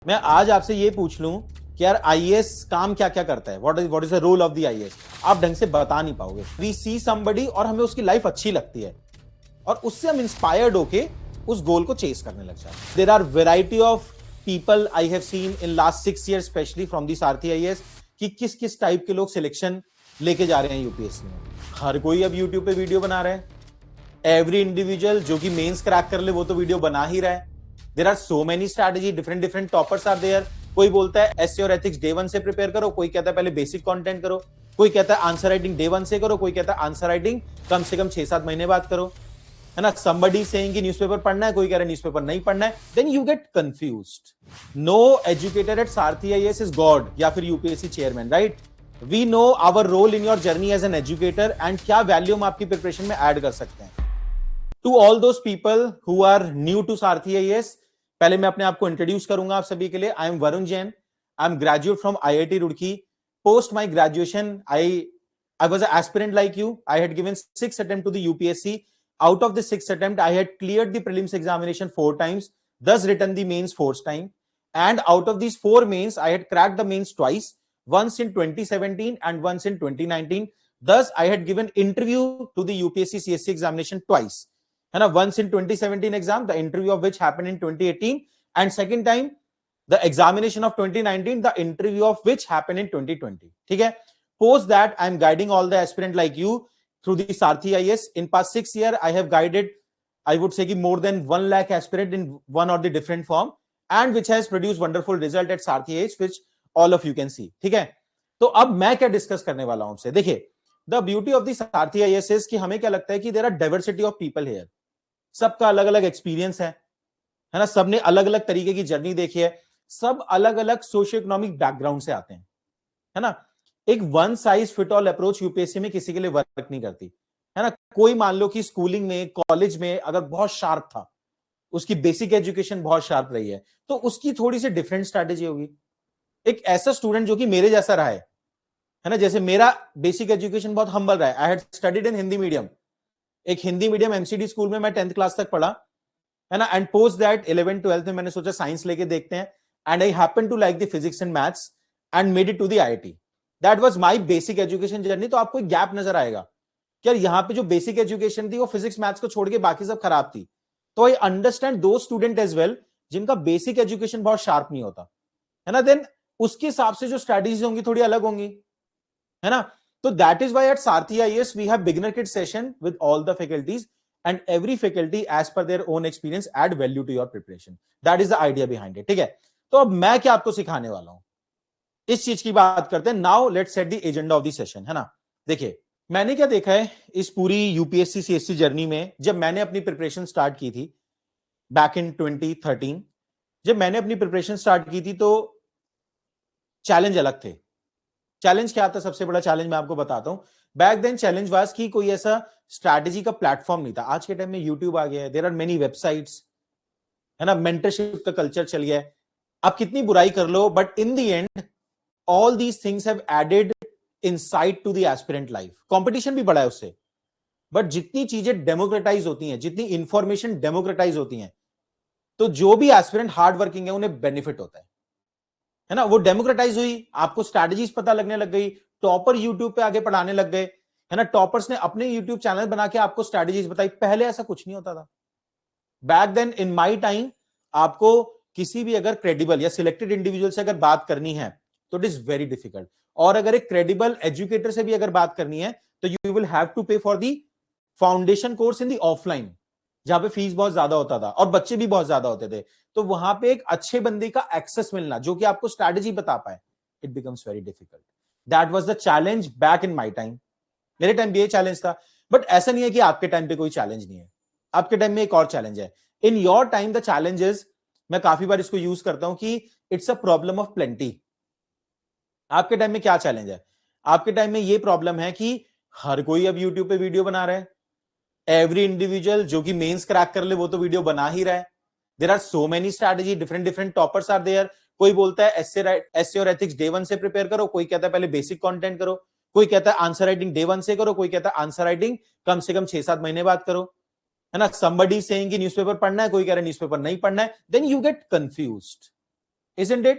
मैं आज आपसे ये पूछ लूं कि यार आईएएस काम क्या क्या करता है, what is the role of the IAS, आप ढंग से बता नहीं पाओगे। वी सी समबडी और हमें उसकी लाइफ अच्छी लगती है और उससे हम इंस्पायर्ड होके उस गोल को चेस करने लग जाते हैं। There are variety of people I have seen in last 6 years specially from the Sarathi IAS कि किस किस टाइप के लोग सिलेक्शन लेके जा रहे हैं यूपीएससी में। हर कोई अब यूट्यूब पे वीडियो बना रहा है। एवरी इंडिविजुअल जो कि मेंस क्रैक कर ले वो तो वीडियो बना ही रहा है। There are so many strategy, different different toppers are there. कोई बोलता है एसए और एथिक्स डे 1 से प्रिपेयर करो, कोई कहता है पहले बेसिक कंटेंट करो, कोई कहता है आंसर राइटिंग डे 1 से करो, कोई कहता है आंसर राइटिंग कम से कम 6-7 महीने बाद करो, है ना। somebody saying कि न्यूज़पेपर पढ़ना है, कोई कह रहा है न्यूज़पेपर नहीं पढ़ना है, then you get confused. No educator at Sarthi IAS is God या फिर UPSC chairman, right? We know our role in your journey as an educator and क्या वैल्यू हम आपकी प्रिपरेशन में ऐड कर सकते हैं। To all those people who are new to Sarthi IAS, पहले मैं अपने आप को इंट्रोड्यूस करूंगा आप सभी के लिए। I am Varun Jain, I am graduate from IIT Roorkee. Post my graduation I was an aspirant like you. I had given 6 attempts to the UPSC. Out of the 6 attempt, I had cleared the prelims examination 4 times, thus written the mains 4 times. And out of these 4 mains, I had cracked the mains twice, once in 2017 and once in 2019. Thus, I had given interview to the UPSC CSC examination twice. And once in 2017 exam, the interview of which happened in 2018, and second time, the examination of 2019, the interview of which happened in 2020. ठीक है? Post that, I am guiding all the aspirant like you through the Sarthi IAS. In past 6 years, I have guided, I would say, more than 1 lakh aspirant in one or the different form, and which has produced wonderful result at Sarthi IAS, which all of you can see. ठीक है? तो अब मैं क्या discuss करने वाला हूं आपसे। देखिए, the beauty of the Sarthi IAS is कि हमें क्या लगता है कि there are diversity of people here. सबका अलग अलग एक्सपीरियंस है ना। सबने अलग अलग तरीके की जर्नी देखी है, सब अलग अलग सोशियो इकोनॉमिक बैकग्राउंड से आते हैं, है ना। एक one size fit all approach UPSC में किसी के लिए वर्क नहीं करती, है ना। कोई मान लो कि स्कूलिंग में, कॉलेज में अगर बहुत शार्प था, उसकी बेसिक एजुकेशन बहुत शार्प रही है, तो उसकी थोड़ी सी डिफरेंट स्ट्रैटेजी होगी। एक ऐसा स्टूडेंट जो कि मेरे जैसा रहा है ना, जैसे मेरा बेसिक एजुकेशन बहुत हम्बल रहा है। I had studied in Hindi medium, एक हिंदी मीडियम एमसीडी स्कूल में मैं 10th क्लास तक पढ़ा, है ना। And post that 11th 12th में मैंने सोचा साइंस लेके देखते हैं, and I happen to like the physics and maths and made it to the IIT. That was my basic education journey. तो आपको एक गैप नजर आएगा कि यार यहाँ पे जो बेसिक एजुकेशन थी वो फिजिक्स मैथ्स को छोड़ के बाकी सब खराब थी। तो आई अंडरस्टैंड दो स्टूडेंट एज वेल जिनका बेसिक एजुकेशन बहुत शार्प नहीं होता, है ना। देन उसके हिसाब से जो स्ट्रैटेजीज होंगी थोड़ी अलग होंगी, है ना। So that is why at Sarthi IAS we have beginner kit session with all the faculties, and every faculty as per their own experience add value to your preparation. That is the idea behind it. ठीक है? तो अब मैं क्या आपको सिखाने वाला हूं, इस चीज की बात करते हैं। Now let's set the agenda of the session, है ना। देखिए, मैंने क्या देखा है इस पूरी यूपीएससी सीएससी जर्नी में, जब मैंने अपनी प्रिपरेशन स्टार्ट की थी बैक इन 2013, जब मैंने अपनी प्रिपरेशन स्टार्ट की थी तो चैलेंज अलग थे। चैलेंज क्या था? सबसे बड़ा चैलेंज मैं आपको बताता हूं। बैक देन चैलेंज वाज कि कोई ऐसा स्ट्रैटेजी का प्लेटफॉर्म नहीं था। आज के टाइम में यूट्यूब आ गया है, देयर आर मेनी वेबसाइट्स, है ना। मेंटरशिप का कल्चर चल गया है। आप कितनी बुराई कर लो, but in the end all these things have added insight to the aspirant life. Competition भी बढ़ा है उससे, बट जितनी चीजें डेमोक्रेटाइज होती हैं, जितनी इंफॉर्मेशन डेमोक्रेटाइज होती हैं, तो जो भी एस्पिरेंट हार्ड वर्किंग है उन्हें बेनिफिट होता है ना। वो डेमोक्रेटाइज हुई, आपको स्ट्रैटेजीज पता लगने लग गई, टॉपर यूट्यूब पे आगे पढ़ाने लग गए, है ना। टॉपर्स ने अपने यूट्यूब चैनल बना के आपको स्ट्रैटेजीज बताई। पहले ऐसा कुछ नहीं होता था। Back then in my time आपको किसी भी अगर क्रेडिबल या सिलेक्टेड इंडिविजुअल से अगर बात करनी है तो इट इज वेरी डिफिकल्ट। और अगर एक क्रेडिबल एजुकेटर से भी अगर बात करनी है तो यू विल हैव टू पे for the foundation course in the offline, जहां पे फीस बहुत ज्यादा होता था और बच्चे भी बहुत ज्यादा होते थे। तो वहां पे एक अच्छे बंदे का एक्सेस मिलना जो कि आपको स्ट्रैटेजी बता पाए, it becomes very difficult. That was the challenge back in my time. मेरे टाइम पे ये चैलेंज था, बट ऐसा नहीं है कि आपके टाइम पे कोई चैलेंज नहीं है। आपके टाइम में एक और चैलेंज है। In your time the challenge is, मैं काफी बार इसको यूज करता हूं कि it's a problem of plenty. आपके टाइम में क्या चैलेंज है? आपके टाइम में ये प्रॉब्लम है कि हर कोई अब यूट्यूब पे वीडियो बना रहा है। एवरी इंडिविजुअल जो कि मेंस क्रैक कर ले वो तो वीडियो बना ही रहा है। There are so many strategy, different different toppers are there. कोई बोलता है एसए और एथिक्स डे 1 से प्रिपेयर करो, कोई कहता है पहले बेसिक कंटेंट करो, कोई कहता है आंसर राइटिंग डे 1 से करो, कोई कहता है आंसर राइटिंग कम से कम 6-7 महीने बाद करो, है ना। somebody saying कि न्यूज़पेपर पढ़ना है, कोई कह रहा है न्यूज़पेपर नहीं पढ़ना है, then you get confused. isn't it?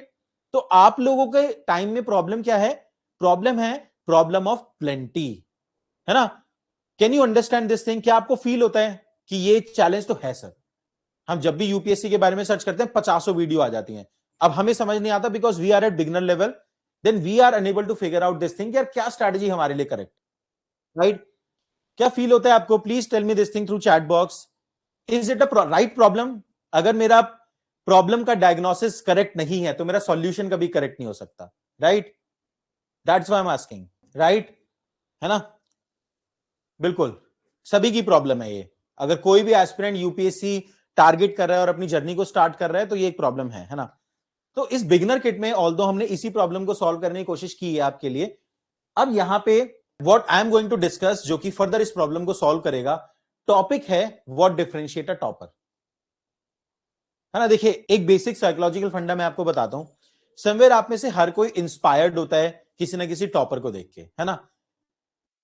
तो आप लोगों के टाइम में प्रॉब्लम क्या है? प्रॉब्लम ऑफ प्लेंटी, है ना? Can you understand this thing? क्या आपको फील होता है कि ये चैलेंज तो है सर? हम जब भी यूपीएससी के बारे में सर्च करते हैं 50 वीडियो आ जाती हैं, अब हमें समझ नहीं आता because we are at beginner level, then we are unable to figure out this thing, यार क्या स्ट्रैटेजी हमारे लिए करेक्ट, राइट? क्या फील होता है आपको? Please tell me this thing through chat box. Is it a right problem? अगर मेरा प्रॉब्लम का डायग्नोसिस करेक्ट नहीं है तो मेरा सॉल्यूशन कभी करेक्ट नहीं हो सकता, right? That's why I am asking, right? है ना? बिल्कुल सभी की प्रॉब्लम है ये। अगर कोई भी एस्पिरेंट यूपीएससी टारगेट कर रहा है और अपनी जर्नी को स्टार्ट कर रहा है तो ये एक प्रॉब्लम है ना? तो इस बिगनर किट में ऑल्दो हमने इसी प्रॉब्लम को सॉल्व करने की कोशिश की है आपके लिए। अब यहां पे what I am going to discuss, जो कि फर्दर इस प्रॉब्लम को सॉल्व करेगा, टॉपिक है व्हाट डिफरेंशिएट अ टॉपर, है ना? देखिए एक बेसिक साइकोलॉजिकल फंडा मैं आपको बताता हूं। समवेयर आप में से हर कोई इंस्पायर्ड होता है किसी ना किसी टॉपर को देख के, है ना?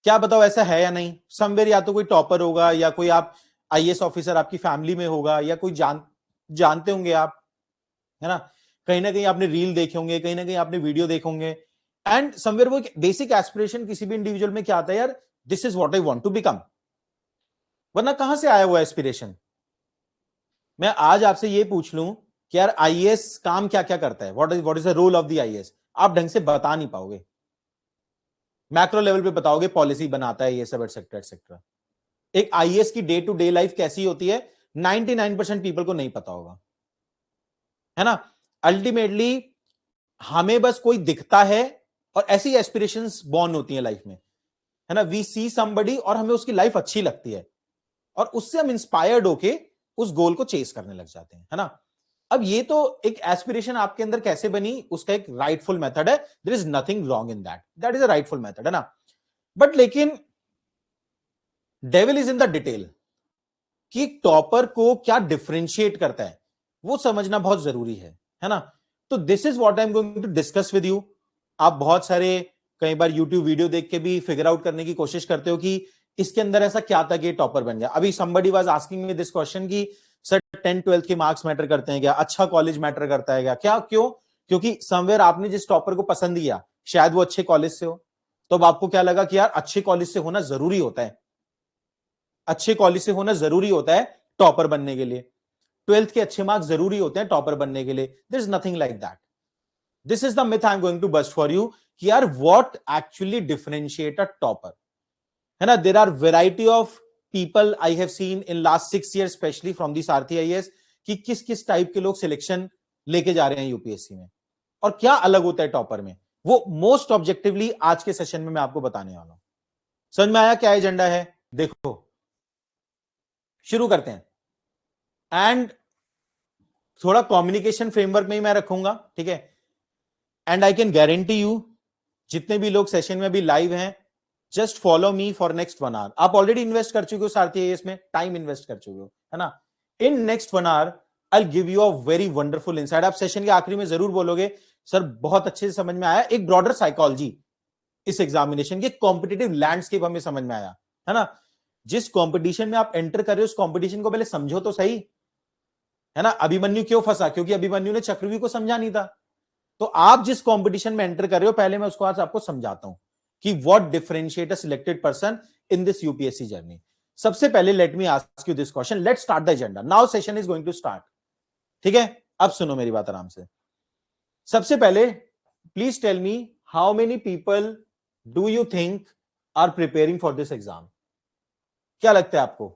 क्या बताओ ऐसा है या नहीं? समवेयर या तो कोई टॉपर होगा या कोई आप आईएएस ऑफिसर आपकी फैमिली में होगा या कोई जानते होंगे आप, है ना? कहीं ना कहीं आपने रील देखे होंगे, कहीं ना कहीं आपने वीडियो देखे होंगे, एंड समवेयर वो बेसिक एस्पिरेशन किसी भी इंडिविजुअल में क्या आता है, यार this is what I want to become. वरना कहां से आया वो एस्पिरेशन? मैं आज आपसे ये पूछ लूं कि यार आईएएस काम क्या क्या करता है, what is the role of the IAS, आप ढंग से बता नहीं पाओगे। मैक्रो लेवल पे बताओगे पॉलिसी बनाता है ये सब एटसेट्रा एटसेट्रा। एक आईएएस की डे टू डे लाइफ कैसी होती है 99% पीपल को नहीं पता होगा, है ना? अल्टीमेटली हमें बस कोई दिखता है और ऐसी एस्पिरेशंस बॉर्न होती हैं लाइफ में, है ना? वी सी समबडी और हमें उसकी लाइफ अच्छी लगती है और उससे हम इंस्पायर्ड होके उस गोल को चेस करने लग जाते हैं, है ना? अब ये तो एक एस्पिरेशन आपके अंदर कैसे बनी, उसका एक राइटफुल मेथड है, there is nothing wrong in that is a rightful method, है ना? बट लेकिन devil is in the detail, कि टॉपर को क्या डिफरेंशिएट करता है वो समझना बहुत जरूरी है ना? तो this is what I am going to discuss with you. आप बहुत सारे कई बार यूट्यूब वीडियो देख के भी फिगर आउट करने की कोशिश करते हो कि इसके अंदर ऐसा क्या था कि टॉपर बन गया। अभी somebody was asking me this question कि सर 10th-12th के मार्क्स मैटर करते हैं क्या, अच्छा कॉलेज मैटर करता है क्या? क्या क्यों? क्योंकि समवेयर आपने जिस टॉपर को पसंद किया शायद वो अच्छे कॉलेज से हो, तो अब आपको क्या लगा कि यार अच्छे कॉलेज से होना जरूरी होता है, अच्छे कॉलेज से होना जरूरी होता है टॉपर बनने के लिए, 12th के अच्छे मार्क्स जरूरी होते हैं टॉपर बनने के लिए। There is nothing like that. This is the myth I am going to bust for you कि यार what actually differentiate a topper, है ना? There are variety of people I have seen in last 6 years specially from the Sarathi IAS कि किस किस type के लोग selection लेके जा रहे हैं यूपीएससी में और क्या अलग होता है टॉपर में, वो मोस्ट ऑब्जेक्टिवली आज के सेशन में मैं आपको बताने वाला हूं। समझ में आया क्या एजेंडा है? देखो शुरू करते हैं एंड थोड़ा कम्युनिकेशन फ्रेमवर्क में ही मैं रखूंगा, ठीक है? And I can guarantee you जितने भी लोग सेशन में अभी लाइव हैं, just follow me for next 1 hour। आप ऑलरेडी इन्वेस्ट कर चुके हो सारथी आईएएस में, टाइम इन्वेस्ट कर चुके हो, है ना? In next 1 hour I give you a very wonderful insight. आप सेशन के आखिरी में जरूर बोलोगे सर बहुत अच्छे से समझ में आया, एक ब्रॉडर साइकोलॉजी इस एग्जामिनेशन की, कॉम्पिटिटिव लैंडस्केप हमें समझ में आया, है ना? जिस कंपटीशन में आप एंटर कर रहे हो उस कंपटीशन को पहले समझो तो सही, है ना? अभिमन्यु क्यों फंसा? क्योंकि अभिमन्यु ने चक्रव्यूह को समझा नहीं था। तो आप जिस कंपटीशन में एंटर कर रहे हो पहले मैं उसको आज आपको समझाता हूं कि what differentiate a selected person in this UPSC journey. सबसे पहले let me ask you this question, let's start the agenda now, session is going to start, ठीक है? अब सुनो मेरी बात आराम से। सबसे पहले please tell me how many people do you think are preparing for this exam? क्या लगता है आपको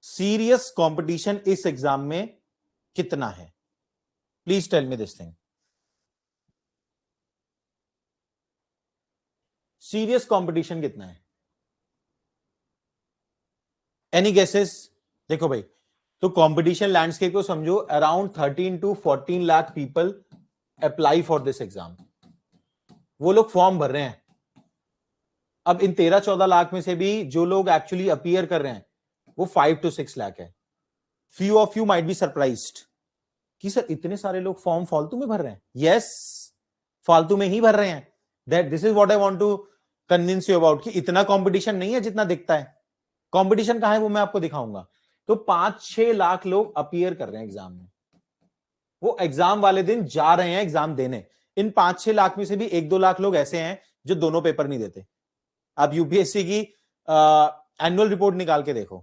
सीरियस कंपटीशन इस एग्जाम में कितना है? Please tell me this thing. Serious competition कितना है? Any guesses? देखो भाई, तो कंपटीशन लैंडस्केप को समझो, around 13 to 14 lakh people apply for this exam, वो लोग फॉर्म भर रहे हैं। अब इन 13-14 लाख में से भी जो लोग एक्चुअली अपीयर कर रहे हैं वो 5 to 6 लाख है। Few of you might be surprised कि सर इतने सारे लोग फॉर्म फालतू में भर रहे हैं। यस, फालतू में ही भर रहे हैं। That this is what I want to convince you about कि इतना कंपटीशन नहीं है जितना दिखता है। कंपटीशन कहां है वो मैं आपको दिखाऊंगा। तो 5-6 लाख लोग अपीयर कर रहे हैं एग्जाम में, वो एग्जाम वाले दिन जा रहे हैं एग्जाम देने। इन 5-6 लाख में से भी 1-2 लाख लोग ऐसे हैं जो दोनों पेपर नहीं देते। आप यूपीएससी की एनुअल रिपोर्ट निकाल के देखो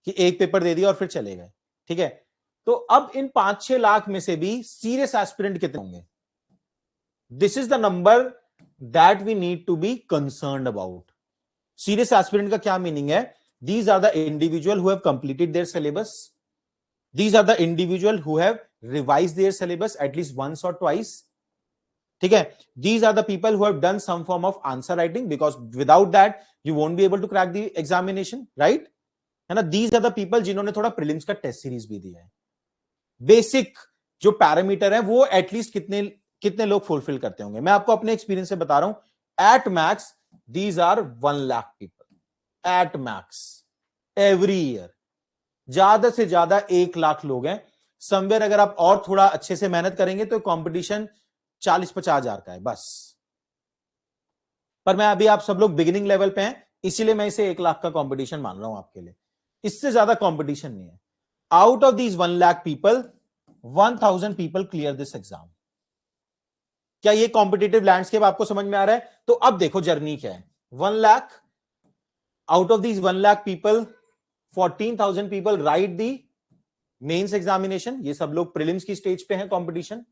कि एक पेपर दे दिया और फिर चले गए। ठीक है, तो अब इन 5-6 लाख में से भी सीरियस एस्पिरेंट कितने होंगे? This is the number that we need to be concerned about. Serious aspirant का क्या मीनिंग है? These are the individual who have completed their syllabus, these are the individual who have revised their syllabus at least once or twice. ठीक है, these are the people who have done some form of answer writing, because without that you won't be able to crack the examination, right? है ना? These are the people जिन्होंने थोड़ा prelims का test series भी दिया है। Basic जो parameter है वो एटलीस्ट कितने कितने लोग फुलफिल करते होंगे? मैं आपको अपने एक्सपीरियंस से बता रहा हूं, at max these are 1 lakh people, at max every year. ज्यादा से ज्यादा 1 लाख लोग हैं। समवेयर अगर आप और थोड़ा अच्छे से मेहनत करेंगे तो कंपटीशन 40-50 हजार का है बस। पर मैं अभी आप सब लोग बिगिनिंग लेवल पे हैं, इसीलिए मैं इसे 1 लाख का कंपटीशन मान रहा हूं आपके लिए। इससे ज्यादा कंपटीशन नहीं है। Out of these 1 lakh people 1000 people clear this exam. क्या ये कॉम्पिटिटिव लैंडस्केप आपको समझ में आ रहा है? तो अब देखो जर्नी क्या है। 1 lakh, out of these 1 lakh people 14,000 people write the mains examination. ये सब लोग प्रीलिम्स की स्टेज पे हैं कंपटीशन।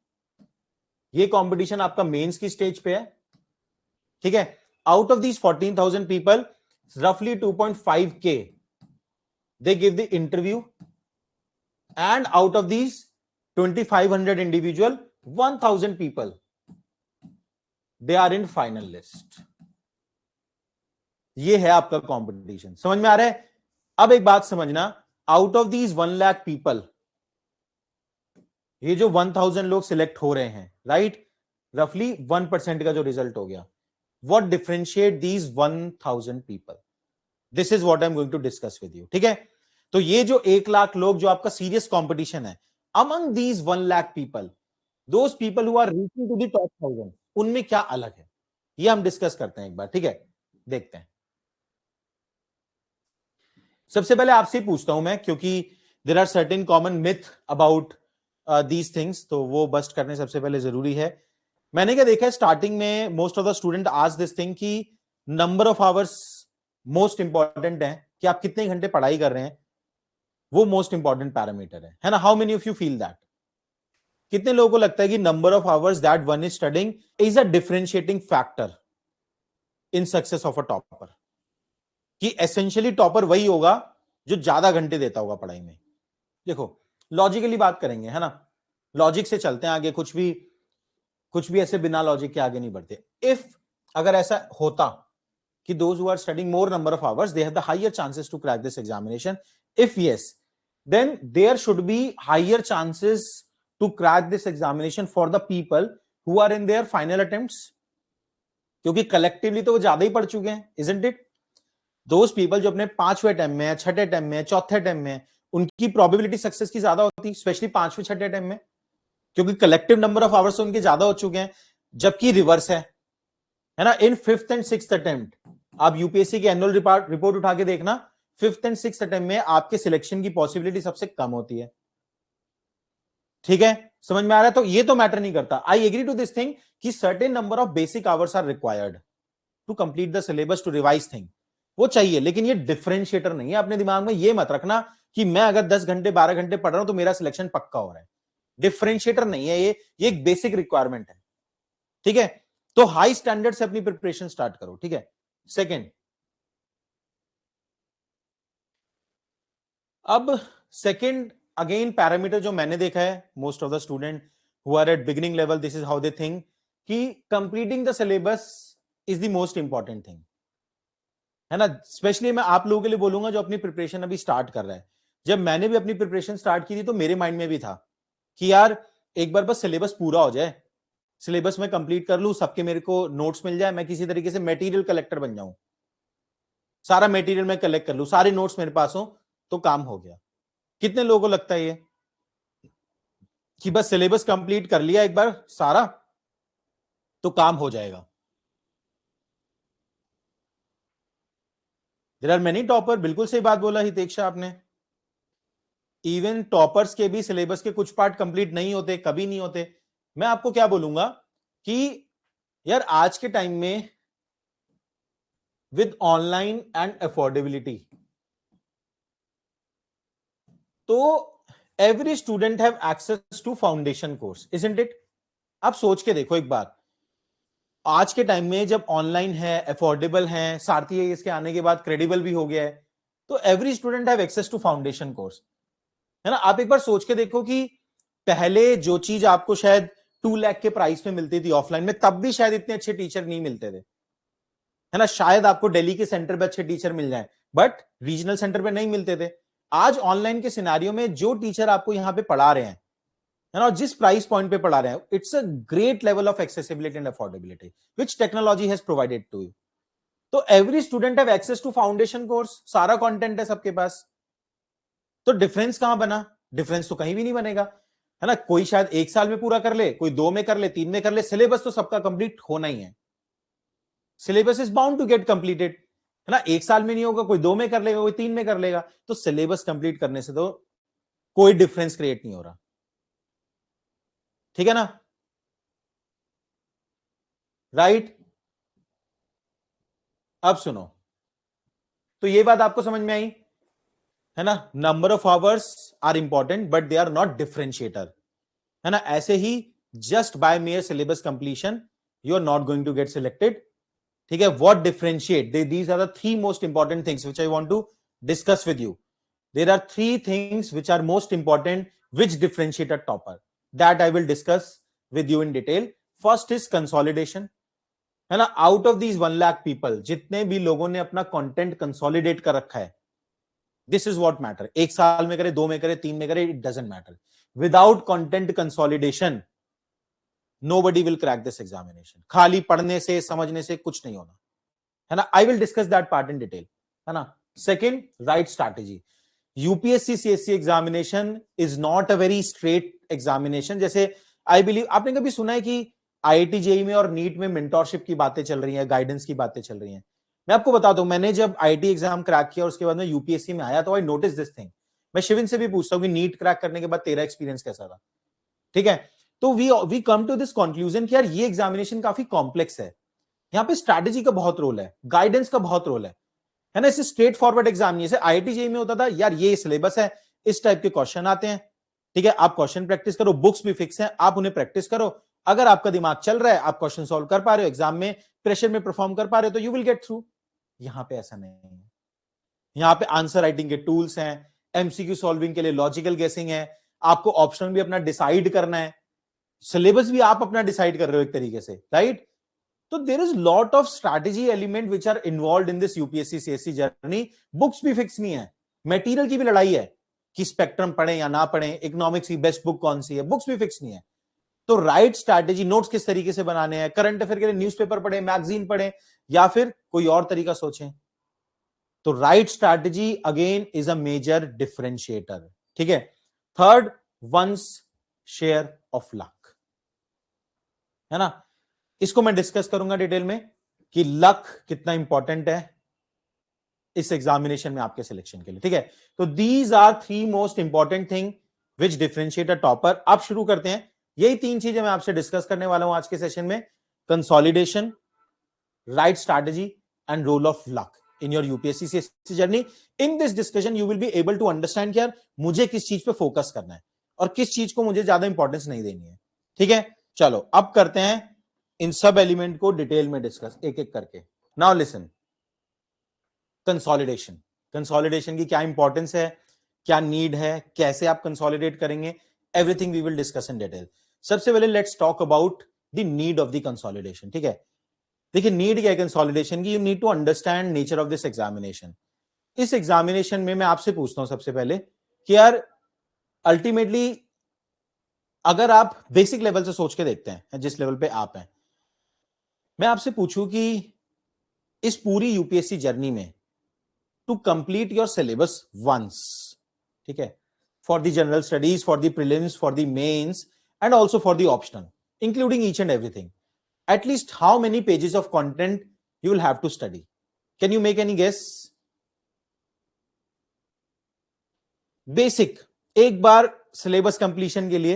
ये कंपटीशन आपका मेंस की स्टेज पे है। ठीक है, आउट ऑफ दीज 14,000 पीपल रफली 2.5K they give the interview, and out of these 2,500 individual 1,000 people they are in final list. ये है आपका कंपटीशन। समझ में आ रहा है? अब एक बात समझना, out of these 1 lakh people, ये जो 1000 लोग सिलेक्ट हो रहे हैं, राइट, रफली 1% का जो रिजल्ट हो गया, what differentiate these 1000 people? This is what I am going to discuss with you. ठीक है, तो ये जो 1 लाख लोग जो आपका सीरियस कंपटीशन है, among these 1 lakh people, those people who are reaching to the top 1000, उनमें क्या अलग है, ये हम डिस्कस करते हैं एक बार। ठीक है, देखते हैं। सबसे पहले आपसे ही पूछता हूं मैं, क्योंकि there are certain common myth about these things, तो वो बस्ट करने सबसे पहले जरूरी है। मैंने क्या देखा है, स्टार्टिंग में मोस्ट ऑफ द स्टूडेंट आज दिस थिंग कि number of hours most important है, कि आप कितने घंटे पढ़ाई कर रहे हैं, वो मोस्ट इंपॉर्टेंट पैरामीटर है ना? How many of you feel that? कितने लोगों को लगता है कि number of hours that one is studying is a differentiating factor in success of a topper? कि एसेंशियली टॉपर वही होगा जो ज्यादा घंटे देता होगा पढ़ाई में। देखो, लॉजिकली बात करेंगे, है ना? लॉजिक से चलते हैं आगे, कुछ भी ऐसे बिना लॉजिक के आगे नहीं बढ़ते। इफ अगर ऐसा होता कि those who are studying more number of hours, they have the higher chances to crack this examination. If yes, then there should be higher chances to crack this examination for the people who are in their final attempts, क्योंकि collectively तो वो ज्यादा ही पढ़ चुके हैं, isn't it? Those people जो अपने 5वें अटेम्प्ट में है, 6ठे अटेम्प्ट में है, 4थे अटेम्प्ट में है, उनकी प्रोबेबिलिटी सक्सेस की ज्यादा होती है, स्पेशली 5वें 6ठे अटेम्प्ट में, क्योंकि कलेक्टिव नंबर ऑफ आवर्स उनके ज्यादा हो चुके हैं। जबकि रिवर्स है ना? इन 5th एंड 6th अटेम्प्ट, आप यूपीएससी की एनुअल रिपोर्ट उठा के देखना, 5th एंड 6th अटेम्प्ट में आपके सिलेक्शन की पॉसिबिलिटी सबसे कम होती है। ठीक है, समझ में आ रहा है? तो ये तो मैटर नहीं करता। I agree to this thing कि certain number of basic hours are required to complete the syllabus, to revise thing, वो चाहिए, लेकिन ये डिफरेंशिएटर नहीं है। अपने दिमाग में ये मत रखना कि मैं अगर 10 घंटे 12 घंटे पढ़ रहा हूं तो मेरा सिलेक्शन पक्का हो रहा है। डिफरेंशिएटर नहीं है ये एक बेसिक रिक्वायरमेंट है। ठीक है, तो हाई स्टैंडर्ड से अपनी प्रिपरेशन स्टार्ट करो। ठीक है, सेकेंड, अब सेकेंड अगेन पैरामीटर जो मैंने देखा है, most of the student who are at beginning level, this is how they think कि completing the syllabus is the most important thing, है ना? स्पेशली मैं आप लोगों के लिए बोलूंगा जो अपनी प्रिपरेशन अभी स्टार्ट कर रहा है। जब मैंने भी अपनी प्रिपरेशन स्टार्ट की थी तो मेरे माइंड में भी था कि यार एक बार बस सिलेबस पूरा हो जाए, सिलेबस में कंप्लीट कर लूं, सबके मेरे को नोट्स मिल जाए, मैं किसी तरीके से मटेरियल कलेक्टर बन जाऊं, सारा मटेरियल मैं कलेक्ट कर लूं, सारे नोट्स मेरे पास हो तो काम हो गया। कितने लोगों को लगता है ये कि बस सिलेबस कंप्लीट कर लिया एक बार सारा तो काम हो जाएगा? देयर आर मेनी टॉपर, बिल्कुल सही बात बोला हितेक्षा आपने। इवन टॉपर्स के भी सिलेबस के कुछ पार्ट कंप्लीट नहीं होते, कभी नहीं होते। मैं आपको क्या बोलूंगा कि यार आज के टाइम में विद ऑनलाइन एंड अफोर्डेबिलिटी, तो every student have access to foundation course, isn't it? आप सोच के देखो एक बार, आज के टाइम में जब ऑनलाइन है, अफोर्डेबल है, सारथी है इसके आने के बाद क्रेडिबल भी हो गया है, तो every student have access to foundation course, है ना। आप एक बार सोच के देखो कि पहले जो चीज आपको शायद 2 लाख के प्राइस में मिलती थी ऑफलाइन में, तब भी शायद इतने अच्छे टीचर नहीं मिलते थे, है ना। शायद आपको दिल्ली के सेंटर पे अच्छे टीचर मिल जाए, बट रीजनल सेंटर पे नहीं मिलते थे। आज ऑनलाइन के सिनेरियो में जो टीचर आपको यहां पे पढ़ा रहे हैं, है ना, जिस प्राइस पॉइंट पे पढ़ा रहे हैं, it's a great level of accessibility and affordability which technology has provided to you. तो every student have access to foundation course, सारा कंटेंट है सबके पास। तो डिफरेंस कहां बना? डिफरेंस तो कहीं भी नहीं बनेगा, है ना। कोई शायद 1 साल में पूरा कर ले, कोई 2 में कर ले, 3 में कर ले, सिलेबस तो सबका कंप्लीट होना ही है। Syllabus is bound to get completed, है ना। 1 साल में नहीं होगा, कोई 2 में कर लेगा, कोई 3 में कर लेगा। तो सिलेबस कंप्लीट करने से तो कोई डिफरेंस क्रिएट नहीं हो रहा, ठीक है ना, राइट? अब सुनो, तो ये बात आपको समझ में आई, है ना। Number of hours are important but they are not differentiator, है ना। ऐसे ही just by mere syllabus completion you are not going to get selected, ठीक है। What differentiate, these are the 3 most important things which I want to discuss with you. There are 3 things which are most important which differentiate a topper, that I will discuss with you in detail. First is consolidation, है ना। Out of these 1 lakh people, जितने भी लोगों ने अपना content consolidate कर रखा है, दिस इज व्हाट मैटर। 1 साल में करे, 2 में करे, 3 में करे, it doesn't matter. Without content consolidation nobody will crack this examination। खाली पढ़ने से, समझने से कुछ नहीं होना, है ना। I will discuss that part in detail, है ना। Second, right strategy। UPSC CSC examination is not a very straight examination. जैसे आई बिलीव आपने कभी सुना है कि आईआईटी जेई में और नीट में मेंटोरशिप की बातें चल रही हैं, गाइडेंस की बातें चल रही हैं। मैं आपको बताता हूं, मैंने जब आईआईटी एग्जाम क्रैक किया और उसके बाद में यूपीएससी में आया, तो आई नोटिस दिस थिंग। मैं शिविन से भी पूछता हूं कि नीट क्रैक करने के बाद तेरा एक्सपीरियंस कैसा था, ठीक है। तो we come to this conclusion कि यार ये एग्जामिनेशन काफी कॉम्प्लेक्स है। यहाँ पे स्ट्रैटेजी का बहुत रोल है, गाइडेंस का बहुत रोल है ना। इसे स्ट्रेट फॉरवर्ड एग्जाम नहीं, जैसे आईआईटी जेई में होता था, यार ये सिलेबस है, इस टाइप के क्वेश्चन आते हैं, ठीक है। आप क्वेश्चन प्रैक्टिस करो, बुक्स भी फिक्स हैं, आप उन्हें प्रैक्टिस करो। अगर आपका दिमाग चल रहा है, आप क्वेश्चन सॉल्व कर पा रहे हो, एग्जाम में प्रेशर में परफॉर्म कर पा रहे हो, तो यू विल गेट थ्रू। यहाँ पे ऐसा नहीं है। यहाँ पे आंसर राइटिंग के टूल्स हैं, एमसीक्यू सॉल्विंग के लिए लॉजिकल गेसिंग है, आपको ऑप्शन भी अपना डिसाइड करना है, सिलेबस भी आप अपना डिसाइड कर रहे हो एक तरीके से, राइट। तो there is lot of strategy element which are involve in this UPSC CSC journey. Books भी फिक्स नहीं है, मटेरियल की भी लड़ाई है कि स्पेक्ट्रम पढ़े या ना पढ़े, इकोनॉमिक्स की बेस्ट बुक कौन सी है, बुक्स भी फिक्स नहीं है। तो राइट स्ट्रैटेजी, नोट्स किस तरीके से बनाने हैं, करंट अफेयर के लिए न्यूज़पेपर पढ़े, मैगजीन पढ़े, या फिर कोई और तरीका सोचें। तो right strategy again is a major differentiator, ठीक है। Third, once share of luck, है ना। इसको मैं डिस्कस करूंगा डिटेल में कि लक कितना इंपॉर्टेंट है इस एग्जामिनेशन में आपके सिलेक्शन के लिए, ठीक है। तो these are 3 most important thing which differentiate a topper. अब शुरू करते हैं, यही 3 चीजें मैं आपसे डिस्कस करने वाला हूं आज के सेशन में। Consolidation, right strategy and role of luck in your UPSC CSC journey. In this discussion you will be able to understand कि यार मुझे किस चीज पे फोकस करना है और किस चीज को मुझे ज्यादा इंपॉर्टेंस नहीं देनी है, ठीक है। चलो अब करते हैं इन सब एलिमेंट को डिटेल में डिस्कस एक एक करके। Now listen, consolidation. कंसोलिडेशन की क्या इंपॉर्टेंस है, क्या नीड है, कैसे आप कंसोलिडेट करेंगे, everything we will discuss in detail. सबसे पहले let's talk about the need of the consolidation, ठीक है। देखिए नीड क्या है कंसोलिडेशन की, you need to understand nature of this examination. इस एग्जामिनेशन में मैं आपसे पूछता हूं सबसे पहले कि यार अल्टीमेटली अगर आप बेसिक लेवल से सोच के देखते हैं, जिस लेवल पे आप हैं, मैं आपसे पूछूं कि इस पूरी यूपीएससी जर्नी में to complete your syllabus once, ठीक है, for the general studies, for the prelims, for the mains and also for the optional, including each and everything, at least how many pages of content you will have to study? Can you make any guess? Basic, एक बार syllabus completion के लिए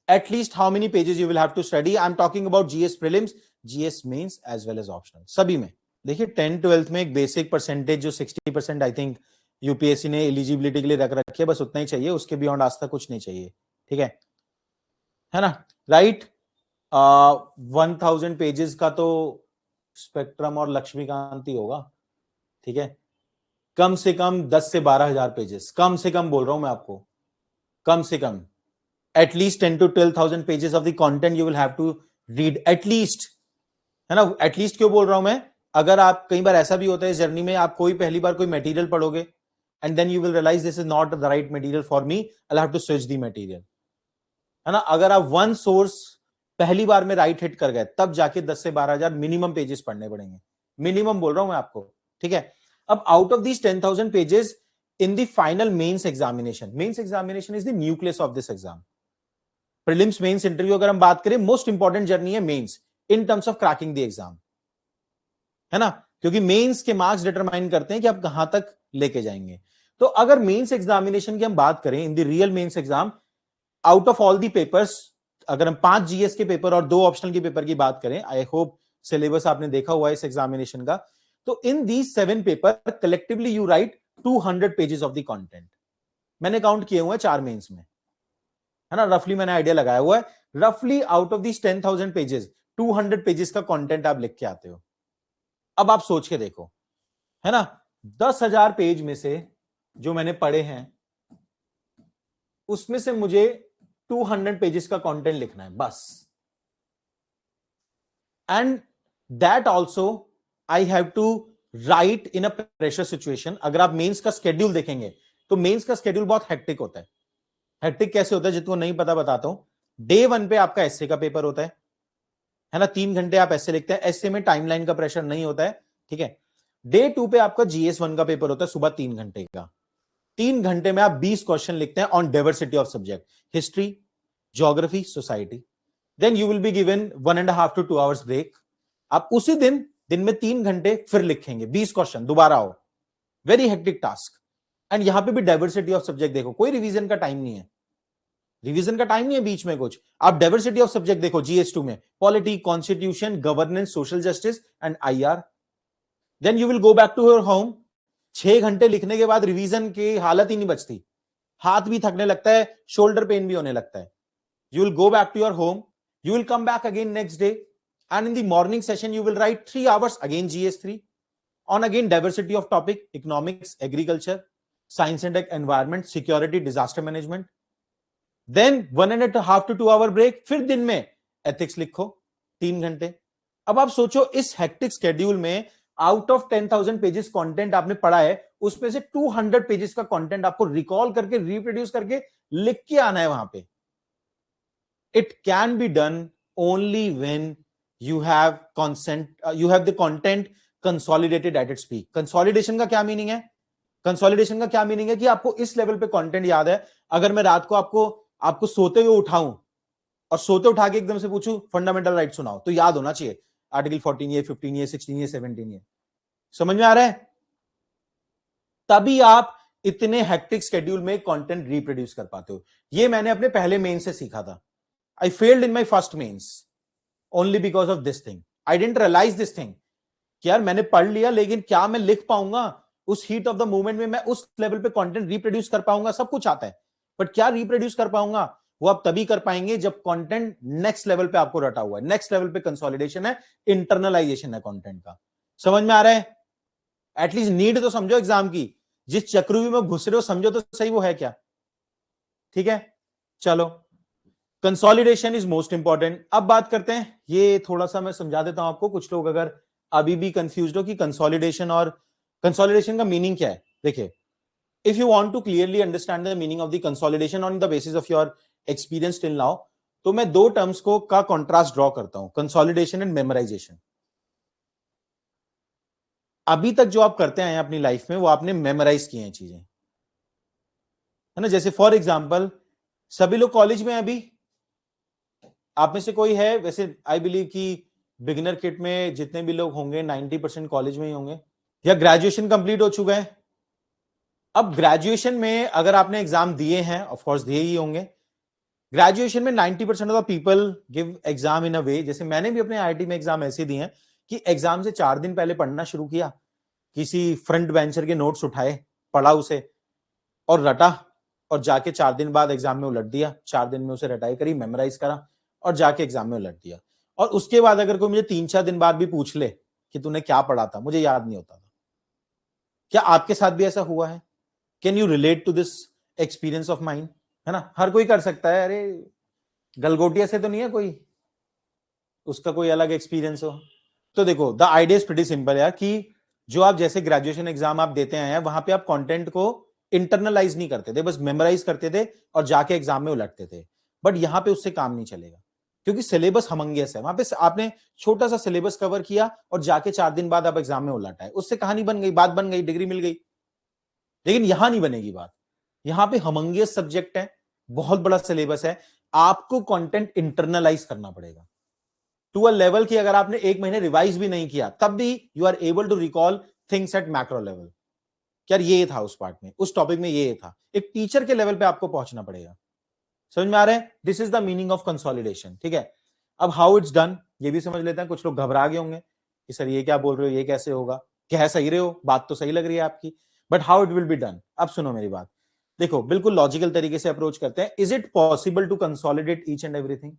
at least how many pages you will have to study? I am talking about GS prelims, GS mains as well as optional, सभी में। देखिए 10th-12th में एक basic percentage जो 60% I think UPSC ने एलिजिबिलिटी के लिए रख रखी है, बस उतना ही चाहिए, उसके बियॉन्ड आज तक कुछ नहीं चाहिए, ठीक है ना? राइट। 1000 पेजेस का तो स्पेक्ट्रम और लक्ष्मीकांत ही होगा, ठीक है? कम से कम 10 से 12,000 पेजेस, कम से कम बोल रहा हूं मैं आपको, कम से कम at least 10 to 12,000 pages of the content you will have to read at least, है ना? एटलीस्ट क्यों बोल रहा हूं मैं? अगर आप, कई बार ऐसा भी होता है इस जर्नी में, आप कोई पहली बार कोई मटेरियल पढ़ोगे and then you will realise this is not the right material for me, I have to switch the material, है ना? अगर आप वन सोर्स पहली बार में राइट हिट कर गए, तब जाके 10 से 12,000 मिनिमम पेजेस पढ़ने पड़ेंगे, मिनिमम बोल रहा हूं मैं आपको, ठीक है? अब out of these 10,000 pages in the final mains examination is the nucleus of this exam. Prelims mains interview अगर हम बात करें, मोस्ट इंपॉर्टेंट जर्नी है mains in terms of cracking the exam, है ना? क्योंकि मेंस के मार्क्स डिटरमाइन करते हैं कि आप कहां तक लेके जाएंगे। तो अगर मेंस एग्जामिनेशन की हम बात करें, in the real mains exam, out of all the papers, अगर हम 5 जीएस के पेपर और 2 ऑप्शनल के पेपर की बात करें, आई होप सिलेबस आपने देखा हुआ है इस एग्जामिनेशन का, तो in these 7 paper collectively you right 200 pages of the content. मैंने काउंट किए हुए हैं 4 मेंस में, है ना? रफली मैंने आइडिया लगाया हुआ है, रफली out of these 10,000 pages 200 pages का कंटेंट आप लिख के आते हो। अब आप सोच के देखो, है ना? 10,000 पेज में से जो मैंने पढ़े हैं, उसमें से मुझे 200 पेजेस का कंटेंट लिखना है बस, and that also I have to write in a pressure situation. अगर आप मेंस का स्केड्यूल देखेंगे तो मेंस का स्केड्यूल बहुत हेक्टिक होता है। हेक्टिक कैसे होता है, जिसको नहीं पता बताता हूं। डे 1 पे आपका एसए का पेपर होता है ना? 3 घंटे आप एसए लिखते हैं, एसए में टाइमलाइन का प्रेशर नहीं होता है, ठीक है? डे 2 पे आपका जीएस 1 का पेपर होता है सुबह 3 घंटे का। 3 घंटे में आप 20 क्वेश्चन लिखते हैं on diversity of subject, history, geography, society. Then you will be given 1.5 to 2 hours break. आप उसी दिन में 3 घंटे फिर लिखेंगे 20 क्वेश्चन, दोबारा हो। Very hectic task. एंड यहां पे भी डाइवर्सिटी ऑफ सब्जेक्ट देखो, कोई रिवीजन का टाइम नहीं है, रिवीजन का टाइम नहीं है बीच में कुछ। आप डाइवर्सिटी ऑफ सब्जेक्ट देखो, जीएस 2 में polity, constitution, governance, social justice and IR. Then you will go back to your home. 6 घंटे लिखने के बाद रिवीजन की हालत ही नहीं बचती, हाथ भी थकने लगता है, शोल्डर पेन भी होने लगता है। You will go back to your home, you will come back again next day, and in the morning session you will write 3 hours again GS3 on again diversity of topic, economics, agriculture, science and environment, security, disaster management. Then 1.5 to 2 hour break, फिर दिन में ethics लिखो 3 घंटे। अब आप सोचो इस hectic schedule में आउट ऑफ 10,000 पेजेस कंटेंट आपने पढ़ा है, उसमें से 200 पेजेस का कंटेंट आपको रिकॉल करके, रिप्रोड्यूस करके लिख के आना है वहां पे। It can be done only when you have the content consolidated at its peak. Consolidation का क्या मीनिंग है? कंसोलिडेशन का क्या मीनिंग है कि आपको इस लेवल पे कंटेंट याद है। अगर मैं रात को आपको सोते हुए उठाऊं और सोते उठा के एकदम से पूछूं फंडामेंटल राइट सुनाओ, तो याद होना चाहिए आर्टिकल 14 ये, 15 ये, 16 ये, 17 ये। समझ में आ रहा है? तभी आप इतने हेक्टिक शेड्यूल में कंटेंट रिप्रोड्यूस कर पाते हो। ये मैंने अपने पहले मेन से सीखा था। I failed in my first mains only because of this thing. I didn't realize this thing कि यार मैंने पढ़ लिया, लेकिन क्या मैं लिख पाऊंगा उस हीट ऑफ द मूवमेंट में? मैं उस लेवल पे कंटेंट रिप्रोड्यूस कर पाऊंगा? सब कुछ आता है, बट क्या रिप्रोड्यूस कर पाऊंगा? वो आप तभी कर पाएंगे जब कंटेंट नेक्स्ट लेवल पे आपको रटा हुआ है। नेक्स्ट लेवल पे कंसोलिडेशन है, इंटरनलाइजेशन है कंटेंट का। समझ में आ रहा है? एटलीस्ट नीड तो समझो एग्जाम की, जिस चक्रव्यूह में घुस रहे हो समझो तो सही वो है क्या। ठीक है, चलो, कंसोलिडेशन इज मोस्ट इंपॉर्टेंट। अब बात करते हैं, ये थोड़ा सा मैं समझा देता हूं आपको, कुछ लोग अगर अभी भी कंफ्यूज्ड हो कि कंसोलिडेशन का मीनिंग क्या है। देखिए, if you want to clearly understand the meaning of the consolidation on the basis of your experience till now, तो मैं 2 टर्म्स का कॉन्ट्रास्ट ड्रॉ करता हूं, कंसोलिडेशन एंड मेमोराइजेशन। अभी तक जो आप करते आए हैं अपनी लाइफ में, वो आपने मेमोराइज किए हैं चीजें, है ना? जैसे फॉर एग्जाम्पल, सभी लोग कॉलेज में अभी, आप में से कोई है, वैसे आई बिलीव कि बिगिनर किट में जितने भी लोग होंगे 90% कॉलेज में ही होंगे, या ग्रेजुएशन कंप्लीट हो चुका है, अब ग्रेजुएशन में अगर आपने एग्जाम दिए हैं, ऑफ कोर्स दिए ही होंगे, ग्रेजुएशन में 90% of the people give exam in a way, जैसे मैंने भी अपने आईआईटी में एग्जाम ऐसे दिए हैं कि एग्जाम से 4 दिन पहले पढ़ना शुरू किया, किसी फ्रंट बेंचर के नोट्स उठाए, पढ़ा उसे और रटा, और जाके 4 दिन बाद एग्जाम में उलट दिया, 4 दिन में उसे रटाई करी, मेमोराइज करा और जाके एग्जाम में उलट दिया। और उसके बाद अगर कोई मुझे 3-4 दिन बाद भी पूछ ले कि तूने क्या पढ़ा था, मुझे याद नहीं होता था। क्या आपके साथ भी ऐसा हुआ है? Can you relate to this experience of mind? है ना, हर कोई कर सकता है, अरे गलगोटिया से तो नहीं है कोई, उसका कोई अलग एक्सपीरियंस हो। तो देखो, the idea is pretty simple यार, कि जो आप जैसे ग्रेजुएशन एग्जाम आप देते हैं वहां पे आप कंटेंट को इंटरनलाइज नहीं करते थे, बस मेमोराइज करते थे और जाके एग्जाम में उलटते थे। बट यहां पे उससे काम नहीं चलेगा, क्योंकि सिलेबस हमंगस है। वहां पे आपने छोटा सा सिलेबस कवर किया और जाके 4 दिन बाद आप एग्जाम में उलटा है, उससे कहानी बन गई, बात बन गई, डिग्री मिल गई। लेकिन यहां नहीं बनेगी बात, यहां पे हमंगस सब्जेक्ट है, बहुत बड़ा सिलेबस है, आपको कंटेंट इंटरनलाइज करना पड़ेगा टू अ लेवल की अगर आपने 1 महीने रिवाइज भी नहीं किया तब भी you are able to recall things at macro level. यार ये था उस पार्ट में, उस टॉपिक में ये था, एक टीचर के लेवल पे आपको पहुंचना पड़ेगा। समझ में आ रहा है? This is the meaning of consolidation. ठीक है, अब हाउ इट्स डन ये भी समझ लेते हैं। कुछ लोग घबरा गए होंगे कि सर ये क्या बोल रहे हो, ये कैसे होगा, कह सही रहे हो, बात तो सही लग रही है आपकी, but how it will be done. अब सुनो मेरी बात, देखो बिल्कुल लॉजिकल तरीके से अप्रोच करते हैं। Is it possible to consolidate each and everything?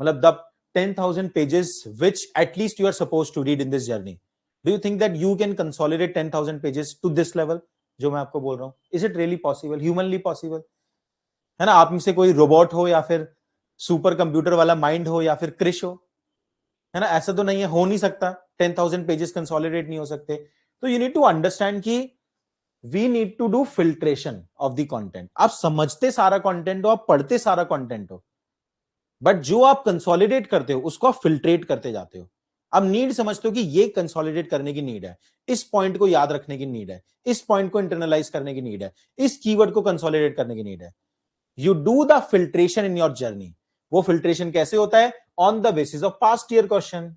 मतलब the 10,000 pages which at least you are supposed to read in this journey, do you think that you can consolidate 10,000 pages to this level जो मैं आपको बोल रहा हूं? Is it really possible, humanly possible? है ना, आप में से कोई रोबोट हो या फिर सुपर कंप्यूटर वाला माइंड हो या फिर क्रिश हो, है ना, ऐसा तो नहीं है, हो नहीं सकता, 10,000 पेजेस कंसोलिडेट नहीं हो सकते। तो यू नीड टू अंडरस्टैंड कि we need to do filtration of the content. आप समझते सारा कंटेंट हो, आप पढ़ते सारा कंटेंट हो, बट जो आप कंसोलिडेट करते हो उसको आप फिल्ट्रेट करते जाते हो। अब नीड समझते हो कि ये कंसोलिडेट करने की नीड है, इस पॉइंट को याद रखने की नीड है, इस पॉइंट को इंटरनलाइज करने की नीड है, इस कीवर्ड को कंसोलिडेट करने की नीड है। You do the filtration in your journey. वो फिल्ट्रेशन कैसे होता है? On the basis of past year question.